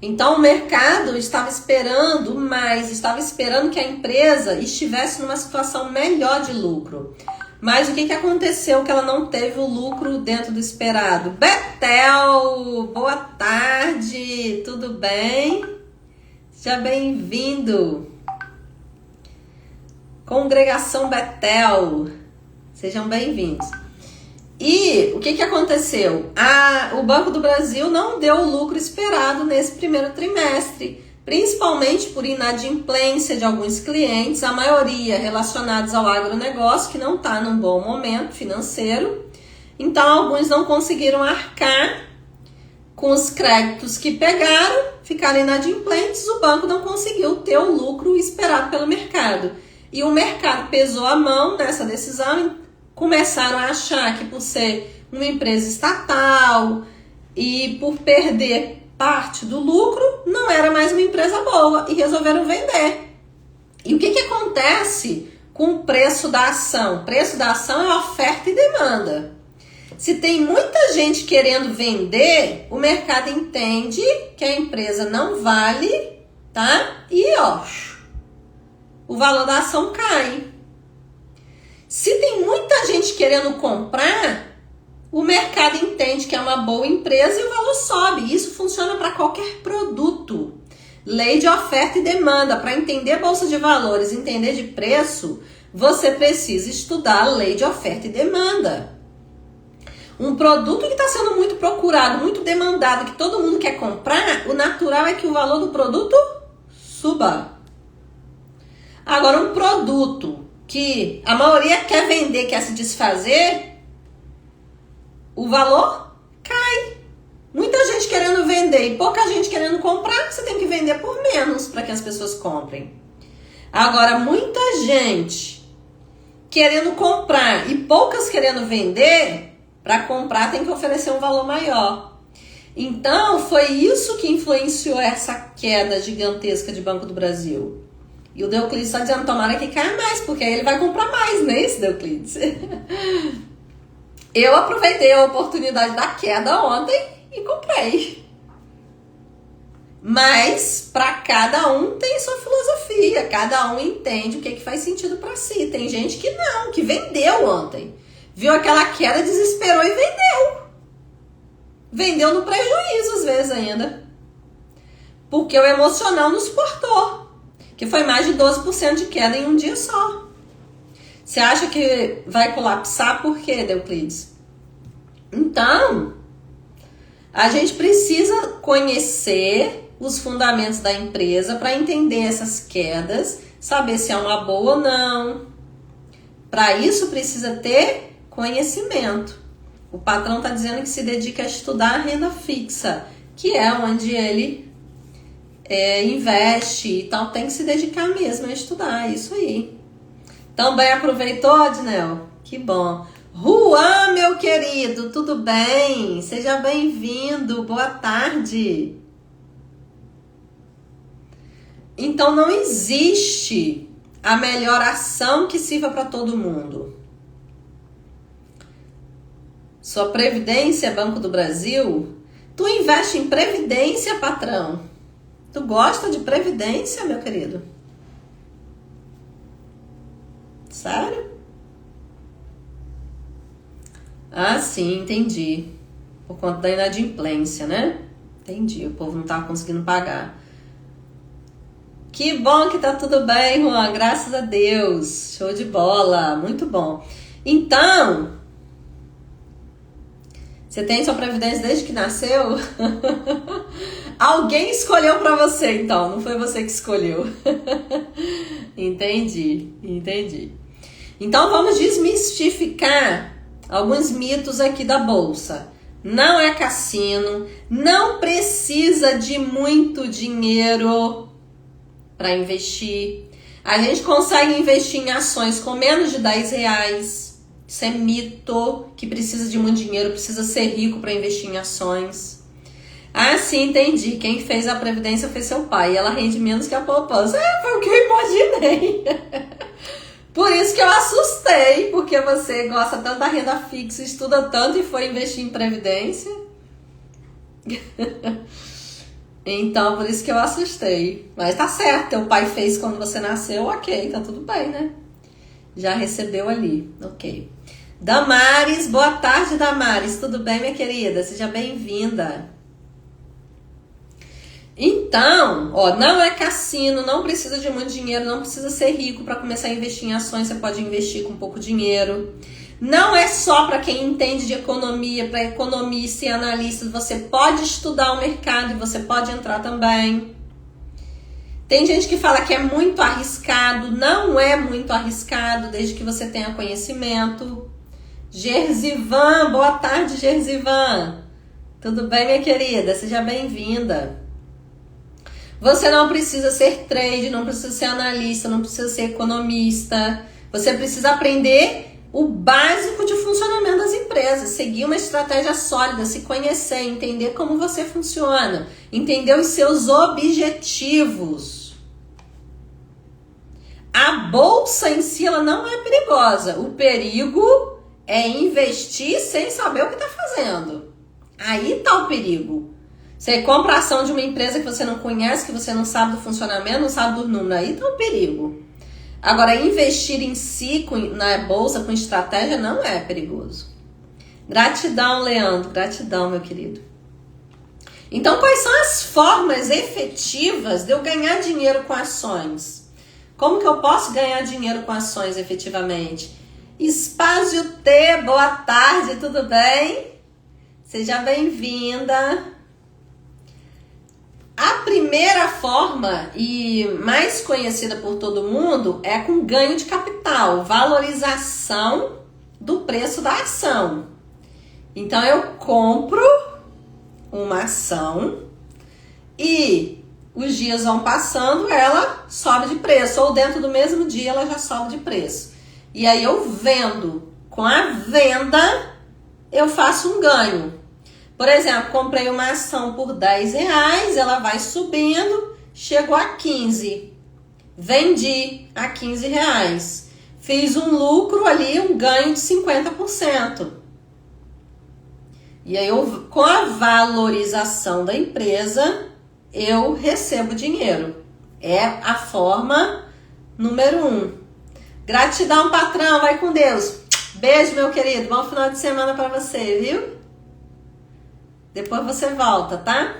Speaker 1: Então o mercado estava esperando mais, estava esperando que a empresa estivesse numa situação melhor de lucro. Mas o que aconteceu que ela não teve o lucro dentro do esperado? Betel, boa tarde, tudo bem? Seja bem-vindo. Congregação Betel, sejam bem-vindos. E o que aconteceu? O Banco do Brasil não deu o lucro esperado nesse primeiro trimestre, principalmente por inadimplência de alguns clientes, a maioria relacionados ao agronegócio, que não está num bom momento financeiro. Então, alguns não conseguiram arcar com os créditos que pegaram, ficaram inadimplentes, o banco não conseguiu ter o lucro esperado pelo mercado. E o mercado pesou a mão nessa decisão e começaram a achar que por ser uma empresa estatal e por perder parte do lucro, não era mais uma empresa boa e resolveram vender. E o que acontece com o preço da ação? O preço da ação é oferta e demanda. Se tem muita gente querendo vender, o mercado entende que a empresa não vale, tá? E o valor da ação cai. Se tem muita gente querendo comprar, o mercado entende que é uma boa empresa e o valor sobe. Isso funciona para qualquer produto. Lei de oferta e demanda. Para entender bolsa de valores, entender de preço, você precisa estudar a lei de oferta e demanda. Um produto que está sendo muito procurado, muito demandado, que todo mundo quer comprar, o natural é que o valor do produto suba. Agora, um produto que a maioria quer vender, quer se desfazer, o valor cai. Muita gente querendo vender e pouca gente querendo comprar, você tem que vender por menos para que as pessoas comprem. Agora, muita gente querendo comprar e poucas querendo vender, para comprar tem que oferecer um valor maior. Então, foi isso que influenciou essa queda gigantesca de Banco do Brasil. E o Deoclides está dizendo, tomara que caia mais, porque aí ele vai comprar mais, não é isso, Deoclides? Eu aproveitei a oportunidade da queda ontem e comprei. Mas, para cada um tem sua filosofia, cada um entende o que faz sentido para si. Tem gente que não, que vendeu ontem. Viu aquela queda, desesperou e vendeu. Vendeu no prejuízo, às vezes, ainda. Porque o emocional não suportou. Que foi mais de 12% de queda em um dia só. Você acha que vai colapsar por quê, Deoclides? Então, a gente precisa conhecer os fundamentos da empresa para entender essas quedas, saber se é uma boa ou não. Para isso, precisa ter conhecimento. O patrão está dizendo que se dedica a estudar a renda fixa, que é onde ele investe, então tem que se dedicar mesmo a estudar, isso aí. Também aproveitou, Adnel? Que bom. Juan, meu querido, tudo bem? Seja bem-vindo, boa tarde. Então não existe a melhor ação que sirva para todo mundo. Sua previdência, Banco do Brasil? Tu investe em previdência, patrão? Tu gosta de previdência, meu querido? Sério? Ah, sim, entendi. Por conta da inadimplência, né? Entendi, o povo não tava conseguindo pagar. Que bom que tá tudo bem, Juan, graças a Deus. Show de bola, muito bom. Então, você tem sua previdência desde que nasceu? Alguém escolheu pra você, então, não foi você que escolheu. Entendi. Então, vamos desmistificar alguns mitos aqui da Bolsa. Não é cassino, não precisa de muito dinheiro para investir. A gente consegue investir em ações com menos de R$10. Isso é mito, que precisa de muito dinheiro, precisa ser rico para investir em ações. Ah, sim, entendi. Quem fez a previdência foi seu pai e ela rende menos que a poupança. Foi o que eu imaginei. Por isso que eu assustei, porque você gosta tanto da renda fixa, estuda tanto e foi investir em previdência. Então, por isso que eu assustei. Mas tá certo, teu pai fez quando você nasceu, ok, tá tudo bem, né? Já recebeu ali, ok. Damares, boa tarde, Damares. Tudo bem, minha querida? Seja bem-vinda. Então, não é cassino, não precisa de muito dinheiro, não precisa ser rico para começar a investir em ações, você pode investir com pouco dinheiro. Não é só para quem entende de economia, para economistas e analistas, você pode estudar o mercado e você pode entrar também. Tem gente que fala que é muito arriscado, não é muito arriscado, desde que você tenha conhecimento. Gerzivan, boa tarde, Gerzivan. Tudo bem, minha querida? Seja bem-vinda. Você não precisa ser trader, não precisa ser analista, não precisa ser economista. Você precisa aprender o básico de funcionamento das empresas, seguir uma estratégia sólida, se conhecer, entender como você funciona, entender os seus objetivos. A bolsa em si, ela não é perigosa. O perigo é investir sem saber o que está fazendo. Aí está o perigo. Você compra a ação de uma empresa que você não conhece, que você não sabe do funcionamento, não sabe do número, aí está o perigo. Agora, investir em si na bolsa com estratégia não é perigoso. Gratidão, Leandro. Gratidão, meu querido. Então, quais são as formas efetivas de eu ganhar dinheiro com ações? Como que eu posso ganhar dinheiro com ações efetivamente? Espásio T, boa tarde, tudo bem? Seja bem-vinda. A primeira forma e mais conhecida por todo mundo é com ganho de capital, valorização do preço da ação. Então eu compro uma ação e os dias vão passando, ela sobe de preço, ou dentro do mesmo dia ela já sobe de preço. E aí eu vendo. Com a venda, eu faço um ganho. Por exemplo, comprei uma ação por R$10, ela vai subindo, chegou a 15. Vendi a R$15. Fiz um lucro ali, um ganho de 50%. E aí, com a valorização da empresa, eu recebo dinheiro. É a forma número 1. Gratidão, patrão. Vai com Deus. Beijo, meu querido. Bom final de semana para você, viu? Depois você volta, tá?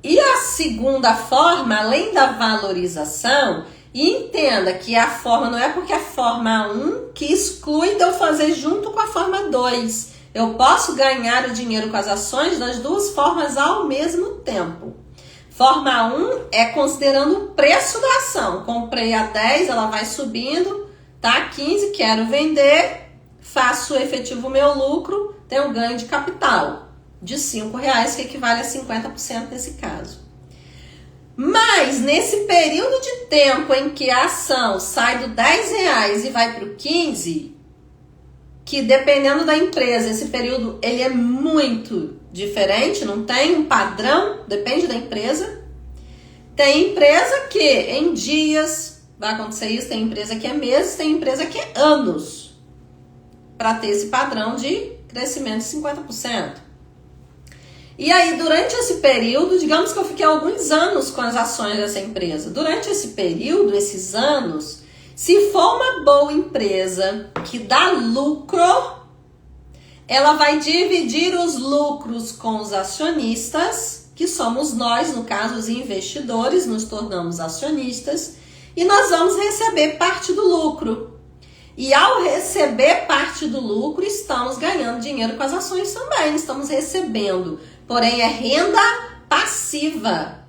Speaker 1: E a segunda forma, além da valorização, e entenda que a forma não é porque a forma 1 que exclui de eu fazer junto com a forma 2. Eu posso ganhar o dinheiro com as ações das duas formas ao mesmo tempo. Forma 1 é considerando o preço da ação. Comprei a 10, ela vai subindo, tá a 15, quero vender, faço efetivo o meu lucro, tenho um ganho de capital de R$5, que equivale a 50% nesse caso. Mas nesse período de tempo em que a ação sai do R$10 e vai para o 15, que dependendo da empresa, esse período ele é muito diferente, não tem um padrão, depende da empresa. Tem empresa que em dias vai acontecer isso, tem empresa que é meses, tem empresa que é anos, para ter esse padrão de crescimento de 50%. E aí, durante esse período, digamos que eu fiquei alguns anos com as ações dessa empresa. Durante esse período, esses anos, se for uma boa empresa que dá lucro, ela vai dividir os lucros com os acionistas, que somos nós, no caso, os investidores, nos tornamos acionistas, e nós vamos receber parte do lucro. E ao receber parte do lucro, estamos ganhando dinheiro com as ações também, estamos recebendo. Porém, é renda passiva,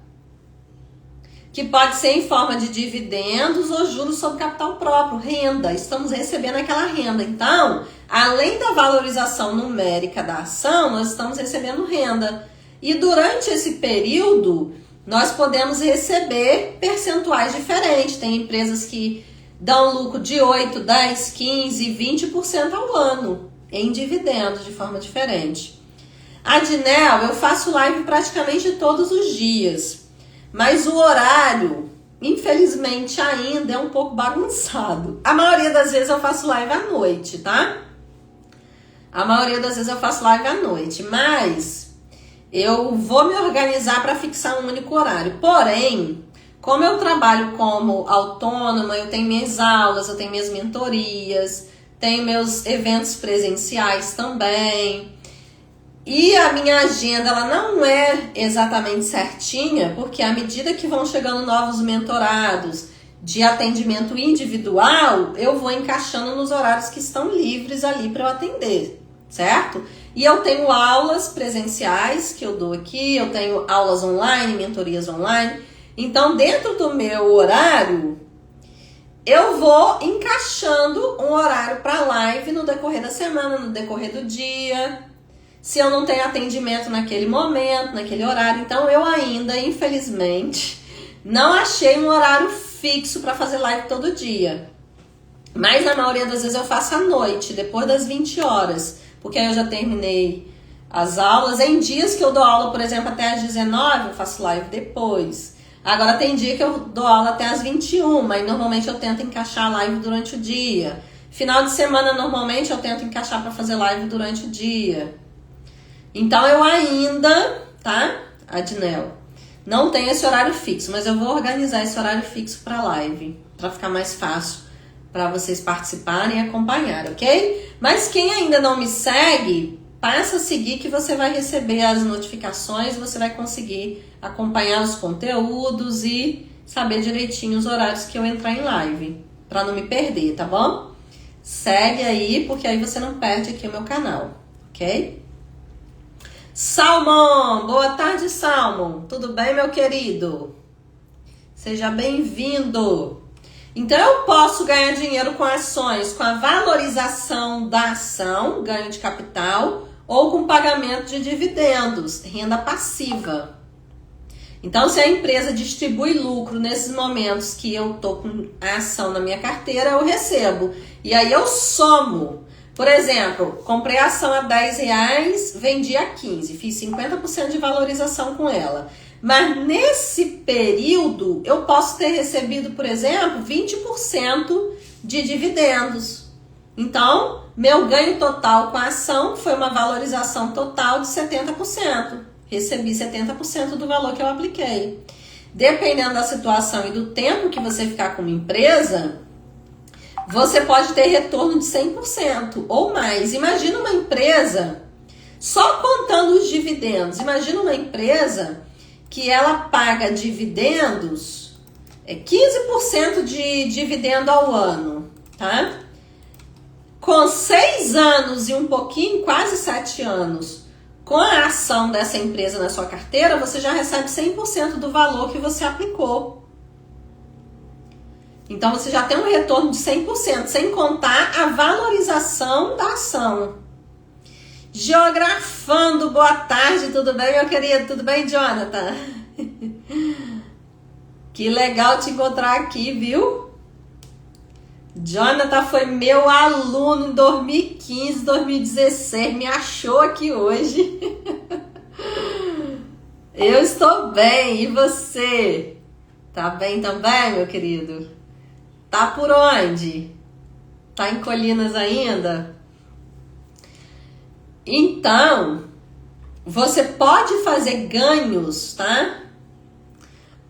Speaker 1: que pode ser em forma de dividendos ou juros sobre capital próprio, renda. Estamos recebendo aquela renda. Então, além da valorização numérica da ação, nós estamos recebendo renda. E durante esse período, nós podemos receber percentuais diferentes. Tem empresas que dão lucro de 8, 10, 15, 20% ao ano em dividendos de forma diferente. Adnel, eu faço live praticamente todos os dias, mas o horário, infelizmente, ainda é um pouco bagunçado. A maioria das vezes eu faço live à noite, tá? A maioria das vezes eu faço live à noite, mas eu vou me organizar para fixar um único horário. Porém, como eu trabalho como autônoma, eu tenho minhas aulas, eu tenho minhas mentorias, tenho meus eventos presenciais também. E a minha agenda, ela não é exatamente certinha, porque à medida que vão chegando novos mentorados de atendimento individual, eu vou encaixando nos horários que estão livres ali para eu atender, certo? E eu tenho aulas presenciais que eu dou aqui, eu tenho aulas online, mentorias online. Então, dentro do meu horário, eu vou encaixando um horário para live no decorrer da semana, no decorrer do dia. se eu não tenho atendimento naquele momento, naquele horário. Então eu ainda, infelizmente, não achei um horário fixo para fazer live todo dia. Mas na maioria das vezes eu faço à noite, depois das 20 horas, porque aí eu já terminei as aulas. Em dias que eu dou aula, por exemplo, até às 19, eu faço live depois. Agora tem dia que eu dou aula até às 21, e normalmente eu tento encaixar a live durante o dia. Final de semana, normalmente, eu tento encaixar para fazer live durante o dia. Então eu ainda, tá, Adnel, não tenho esse horário fixo, mas eu vou organizar esse horário fixo para live, para ficar mais fácil para vocês participarem e acompanharem, ok? Mas quem ainda não me segue, passa a seguir que você vai receber as notificações, você vai conseguir acompanhar os conteúdos e saber direitinho os horários que eu entrar em live, para não me perder, tá bom? Segue aí, porque aí você não perde aqui o meu canal, ok? Salmon, boa tarde, Salmon. Tudo bem, meu querido? Seja bem-vindo. Então, eu posso ganhar dinheiro com ações, com a valorização da ação, ganho de capital, ou com pagamento de dividendos, renda passiva. Então, se a empresa distribui lucro nesses momentos que eu tô com a ação na minha carteira, eu recebo. E aí eu somo. Por exemplo, comprei a ação a R$10, vendi a 15, fiz 50% de valorização com ela. Mas nesse período, eu posso ter recebido, por exemplo, 20% de dividendos. Então, meu ganho total com a ação foi uma valorização total de 70%. Recebi 70% do valor que eu apliquei. Dependendo da situação e do tempo que você ficar com uma empresa, você pode ter retorno de 100% ou mais. Imagina uma empresa, só contando os dividendos, imagina uma empresa que ela paga dividendos, 15% de dividendo ao ano, tá? Com 6 anos e um pouquinho, quase 7 anos, com a ação dessa empresa na sua carteira, você já recebe 100% do valor que você aplicou. Então, você já tem um retorno de 100%, sem contar a valorização da ação. Geografando, boa tarde, tudo bem, meu querido? Tudo bem, Jonathan? Que legal te encontrar aqui, viu? Jonathan foi meu aluno em 2015, 2016, me achou aqui hoje. Eu estou bem, e você? Tá bem também, meu querido? Tá por onde? Tá em Colinas ainda? Então, você pode fazer ganhos, tá?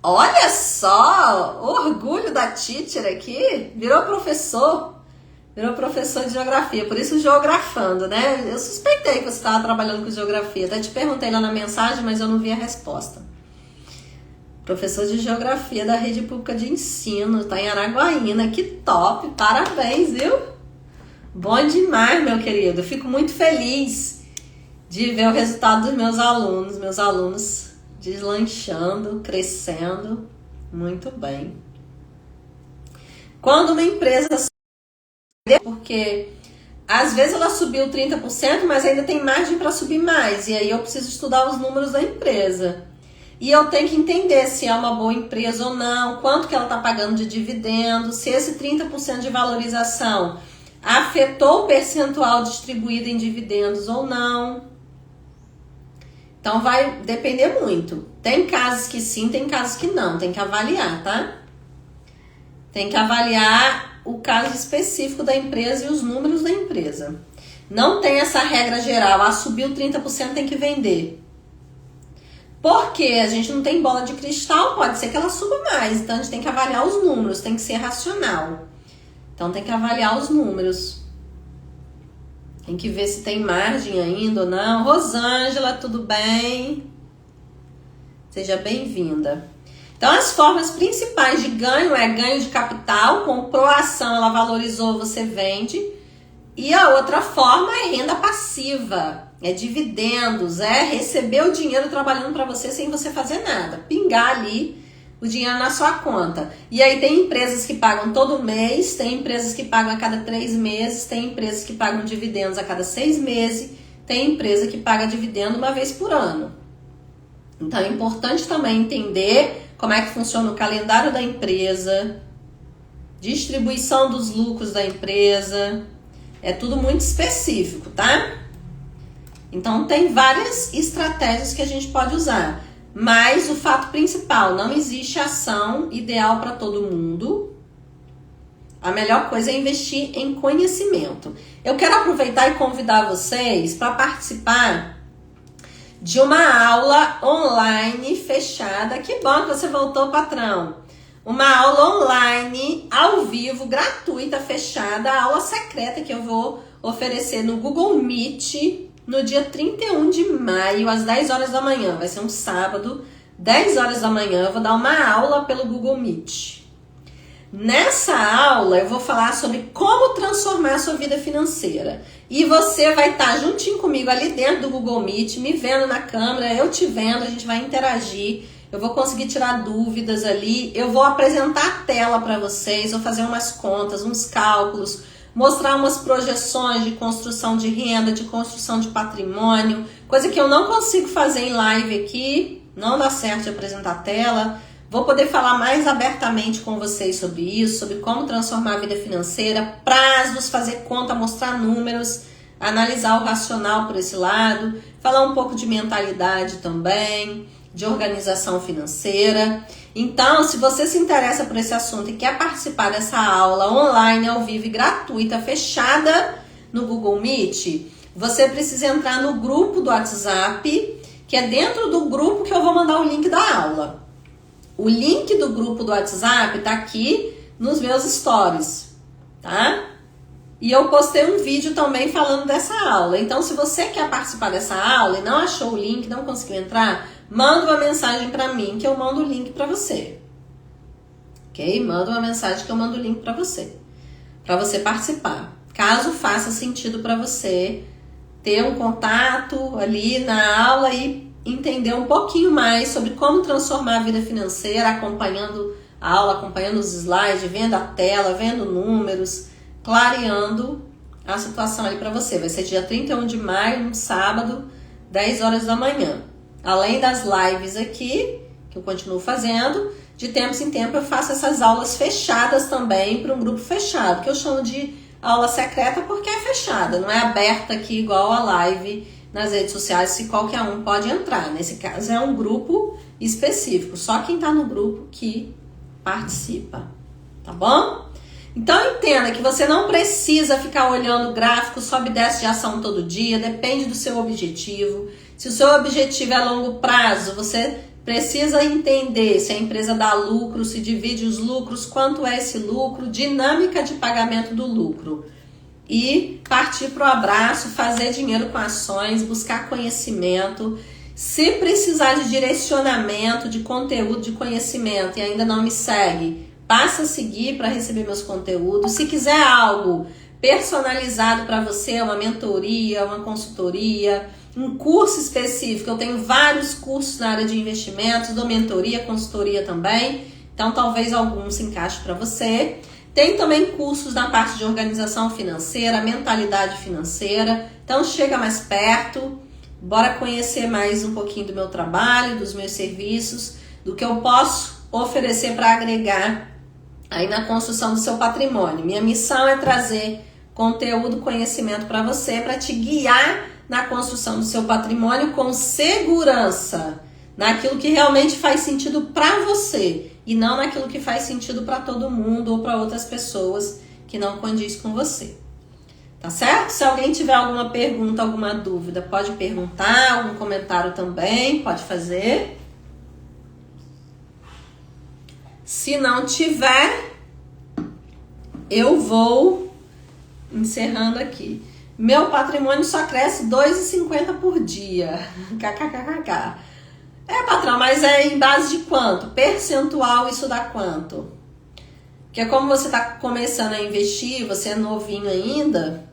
Speaker 1: Olha só, o orgulho da teacher aqui, virou professor de geografia, por isso geografando, né? Eu suspeitei que você estava trabalhando com geografia, até te perguntei lá na mensagem, mas eu não vi a resposta. Professor de geografia da Rede Pública de Ensino, tá em Araguaína, que top, parabéns, viu? Bom demais, meu querido. Fico muito feliz de ver o resultado dos meus alunos deslanchando, crescendo. Muito bem. Quando uma empresa, porque às vezes ela subiu 30%, mas ainda tem margem para subir mais. E aí eu preciso estudar os números da empresa. E eu tenho que entender se é uma boa empresa ou não, quanto que ela está pagando de dividendo, se esse 30% de valorização afetou o percentual distribuído em dividendos ou não. Então vai depender muito. Tem casos que sim, tem casos que não. Tem que avaliar, tá? Tem que avaliar o caso específico da empresa e os números da empresa. Não tem essa regra geral, subiu 30% tem que vender. Porque a gente não tem bola de cristal, pode ser que ela suba mais. Então a gente tem que avaliar os números, tem que ser racional. Então tem que avaliar os números. Tem que ver se tem margem ainda ou não. Rosângela, tudo bem? Seja bem-vinda. Então as formas principais de ganho é ganho de capital, comprou a ação, ela valorizou, você vende. E a outra forma é renda passiva, é dividendos, é receber o dinheiro trabalhando para você sem você fazer nada, pingar ali o dinheiro na sua conta. E aí tem empresas que pagam todo mês, tem empresas que pagam a cada 3 meses, tem empresas que pagam dividendos a cada 6 meses, tem empresa que paga dividendo uma vez por ano. Então é importante também entender como é que funciona o calendário da empresa, distribuição dos lucros da empresa, é tudo muito específico, tá? Então tem várias estratégias que a gente pode usar, mas o fato principal, não existe ação ideal para todo mundo. A melhor coisa é investir em conhecimento. Eu quero aproveitar e convidar vocês para participar de uma aula online fechada. Que bom que você voltou, patrão. Uma aula online, ao vivo, gratuita, fechada, a aula secreta que eu vou oferecer no Google Meet no dia 31 de maio, às 10 horas da manhã. Vai ser um sábado, 10 horas da manhã, eu vou dar uma aula pelo Google Meet. Nessa aula eu vou falar sobre como transformar a sua vida financeira. E você vai estar juntinho comigo ali dentro do Google Meet, me vendo na câmera, eu te vendo, a gente vai interagir. Eu vou conseguir tirar dúvidas ali, eu vou apresentar a tela para vocês, vou fazer umas contas, uns cálculos, mostrar umas projeções de construção de renda, de construção de patrimônio, coisa que eu não consigo fazer em live aqui, não dá certo de apresentar a tela. Vou poder falar mais abertamente com vocês sobre isso, sobre como transformar a vida financeira, prazos, fazer conta, mostrar números, analisar o racional por esse lado, falar um pouco de mentalidade também, de organização financeira. Então, se você se interessa por esse assunto e quer participar dessa aula online, ao vivo e gratuita, fechada no Google Meet, você precisa entrar no grupo do WhatsApp, que é dentro do grupo que eu vou mandar o link da aula. O link do grupo do WhatsApp tá aqui nos meus stories, tá? E eu postei um vídeo também falando dessa aula. Então, se você quer participar dessa aula e não achou o link, não conseguiu entrar, manda uma mensagem para mim que eu mando o link para você. Ok? Manda uma mensagem que eu mando o link para você participar. Caso faça sentido para você ter um contato ali na aula e entender um pouquinho mais sobre como transformar a vida financeira, acompanhando a aula, acompanhando os slides, vendo a tela, vendo números, clareando a situação ali para você. Vai ser dia 31 de maio, um sábado, 10 horas da manhã. Além das lives aqui, que eu continuo fazendo, de tempos em tempos eu faço essas aulas fechadas também para um grupo fechado, que eu chamo de aula secreta porque é fechada, não é aberta aqui igual a live nas redes sociais, se qualquer um pode entrar. Nesse caso é um grupo específico, só quem está no grupo que participa, tá bom? Então entenda que você não precisa ficar olhando gráfico, sobe e desce de ação todo dia, depende do seu objetivo. Se o seu objetivo é a longo prazo, você precisa entender se a empresa dá lucro, se divide os lucros, quanto é esse lucro, dinâmica de pagamento do lucro. E partir para o abraço, fazer dinheiro com ações, buscar conhecimento. Se precisar de direcionamento, de conteúdo, de conhecimento e ainda não me segue, passa a seguir para receber meus conteúdos. Se quiser algo personalizado para você, uma mentoria, uma consultoria, um curso específico, eu tenho vários cursos na área de investimentos, dou mentoria, consultoria também, então talvez algum se encaixe para você. Tem também cursos na parte de organização financeira, mentalidade financeira, então chega mais perto, bora conhecer mais um pouquinho do meu trabalho, dos meus serviços, do que eu posso oferecer para agregar aí na construção do seu patrimônio. Minha missão é trazer conteúdo, conhecimento para você, para te guiar na construção do seu patrimônio com segurança, naquilo que realmente faz sentido para você e não naquilo que faz sentido para todo mundo ou para outras pessoas que não condiz com você. Tá certo? Se alguém tiver alguma pergunta, alguma dúvida, pode perguntar, algum comentário também, pode fazer. Se não tiver, eu vou encerrando aqui. Meu patrimônio só cresce 2,50 por dia. KKKK. É, patrão, mas é em base de quanto? Percentual, isso dá quanto? Porque como você está começando a investir, você é novinho ainda,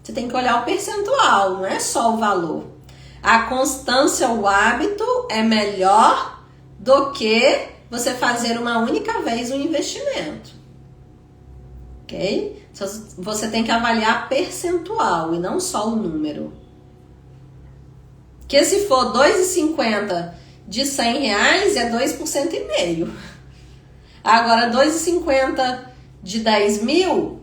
Speaker 1: você tem que olhar o percentual, não é só o valor. A constância, o hábito é melhor do que você fazer uma única vez um investimento. Ok? Você tem que avaliar percentual e não só o número. Que se for 2,50 de 100 reais, é 2,5%. Agora, 2,50 de 10 mil,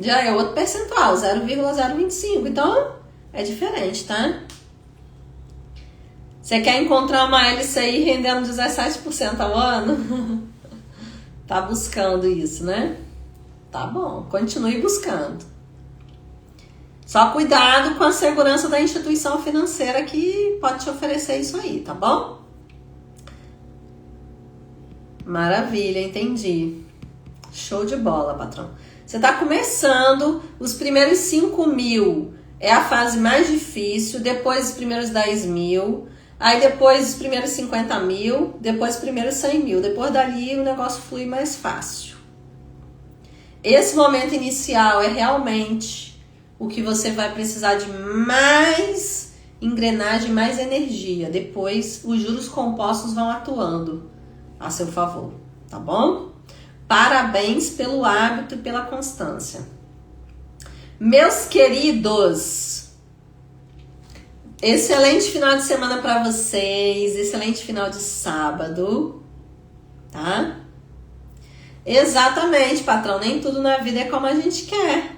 Speaker 1: já é outro percentual, 0,025. Então, é diferente, tá? Você quer encontrar uma LCI rendendo 17% ao ano? Tá buscando isso, né? Tá bom, continue buscando. Só cuidado com a segurança da instituição financeira que pode te oferecer isso aí, tá bom? Maravilha, entendi. Show de bola, patrão. Você tá começando, os primeiros 5 mil é a fase mais difícil, depois os primeiros 10 mil, aí depois os primeiros 50 mil, depois os primeiros 100 mil. Depois dali o negócio flui mais fácil. Esse momento inicial é realmente o que você vai precisar de mais engrenagem, mais energia. Depois os juros compostos vão atuando a seu favor, tá bom? Parabéns pelo hábito e pela constância. Meus queridos, excelente final de semana para vocês, excelente final de sábado, tá? Exatamente, patrão, nem tudo na vida é como a gente quer.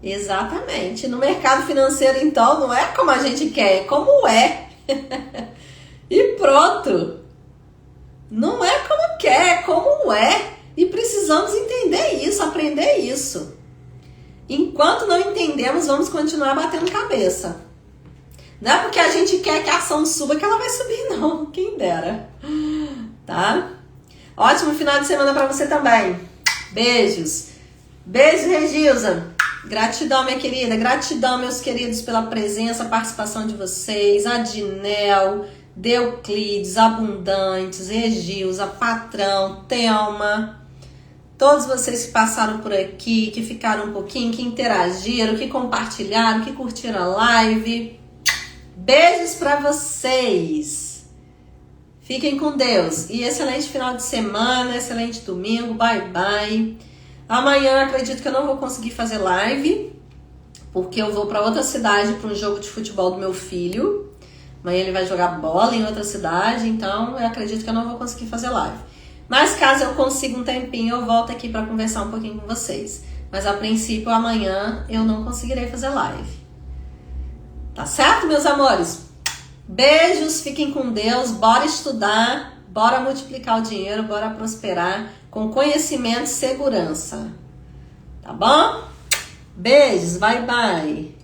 Speaker 1: Exatamente. No mercado financeiro, então, não é como a gente quer, é como é. E pronto. Não é como quer, é como é. E precisamos entender isso, aprender isso. Enquanto não entendemos, vamos continuar batendo cabeça. Não é porque a gente quer que a ação suba que ela vai subir, não. Quem dera. Tá? Ótimo final de semana para você também. Beijos. Beijo, Regilza. Gratidão, minha querida. Gratidão, meus queridos, pela presença, participação de vocês. Adinel, Deuclides, Abundantes, Regilza, Patrão, Thelma. Todos vocês que passaram por aqui, que ficaram um pouquinho, que interagiram, que compartilharam, que curtiram a live. Beijos para vocês. Fiquem com Deus. E excelente final de semana, excelente domingo. Bye, bye. Amanhã acredito que eu não vou conseguir fazer live, porque eu vou para outra cidade para um jogo de futebol do meu filho. Amanhã ele vai jogar bola em outra cidade, então eu acredito que eu não vou conseguir fazer live. Mas caso eu consiga um tempinho, eu volto aqui para conversar um pouquinho com vocês. Mas a princípio, amanhã eu não conseguirei fazer live. Tá certo, meus amores? Beijos, fiquem com Deus, bora estudar, bora multiplicar o dinheiro, bora prosperar com conhecimento e segurança. Tá bom? Beijos, bye bye.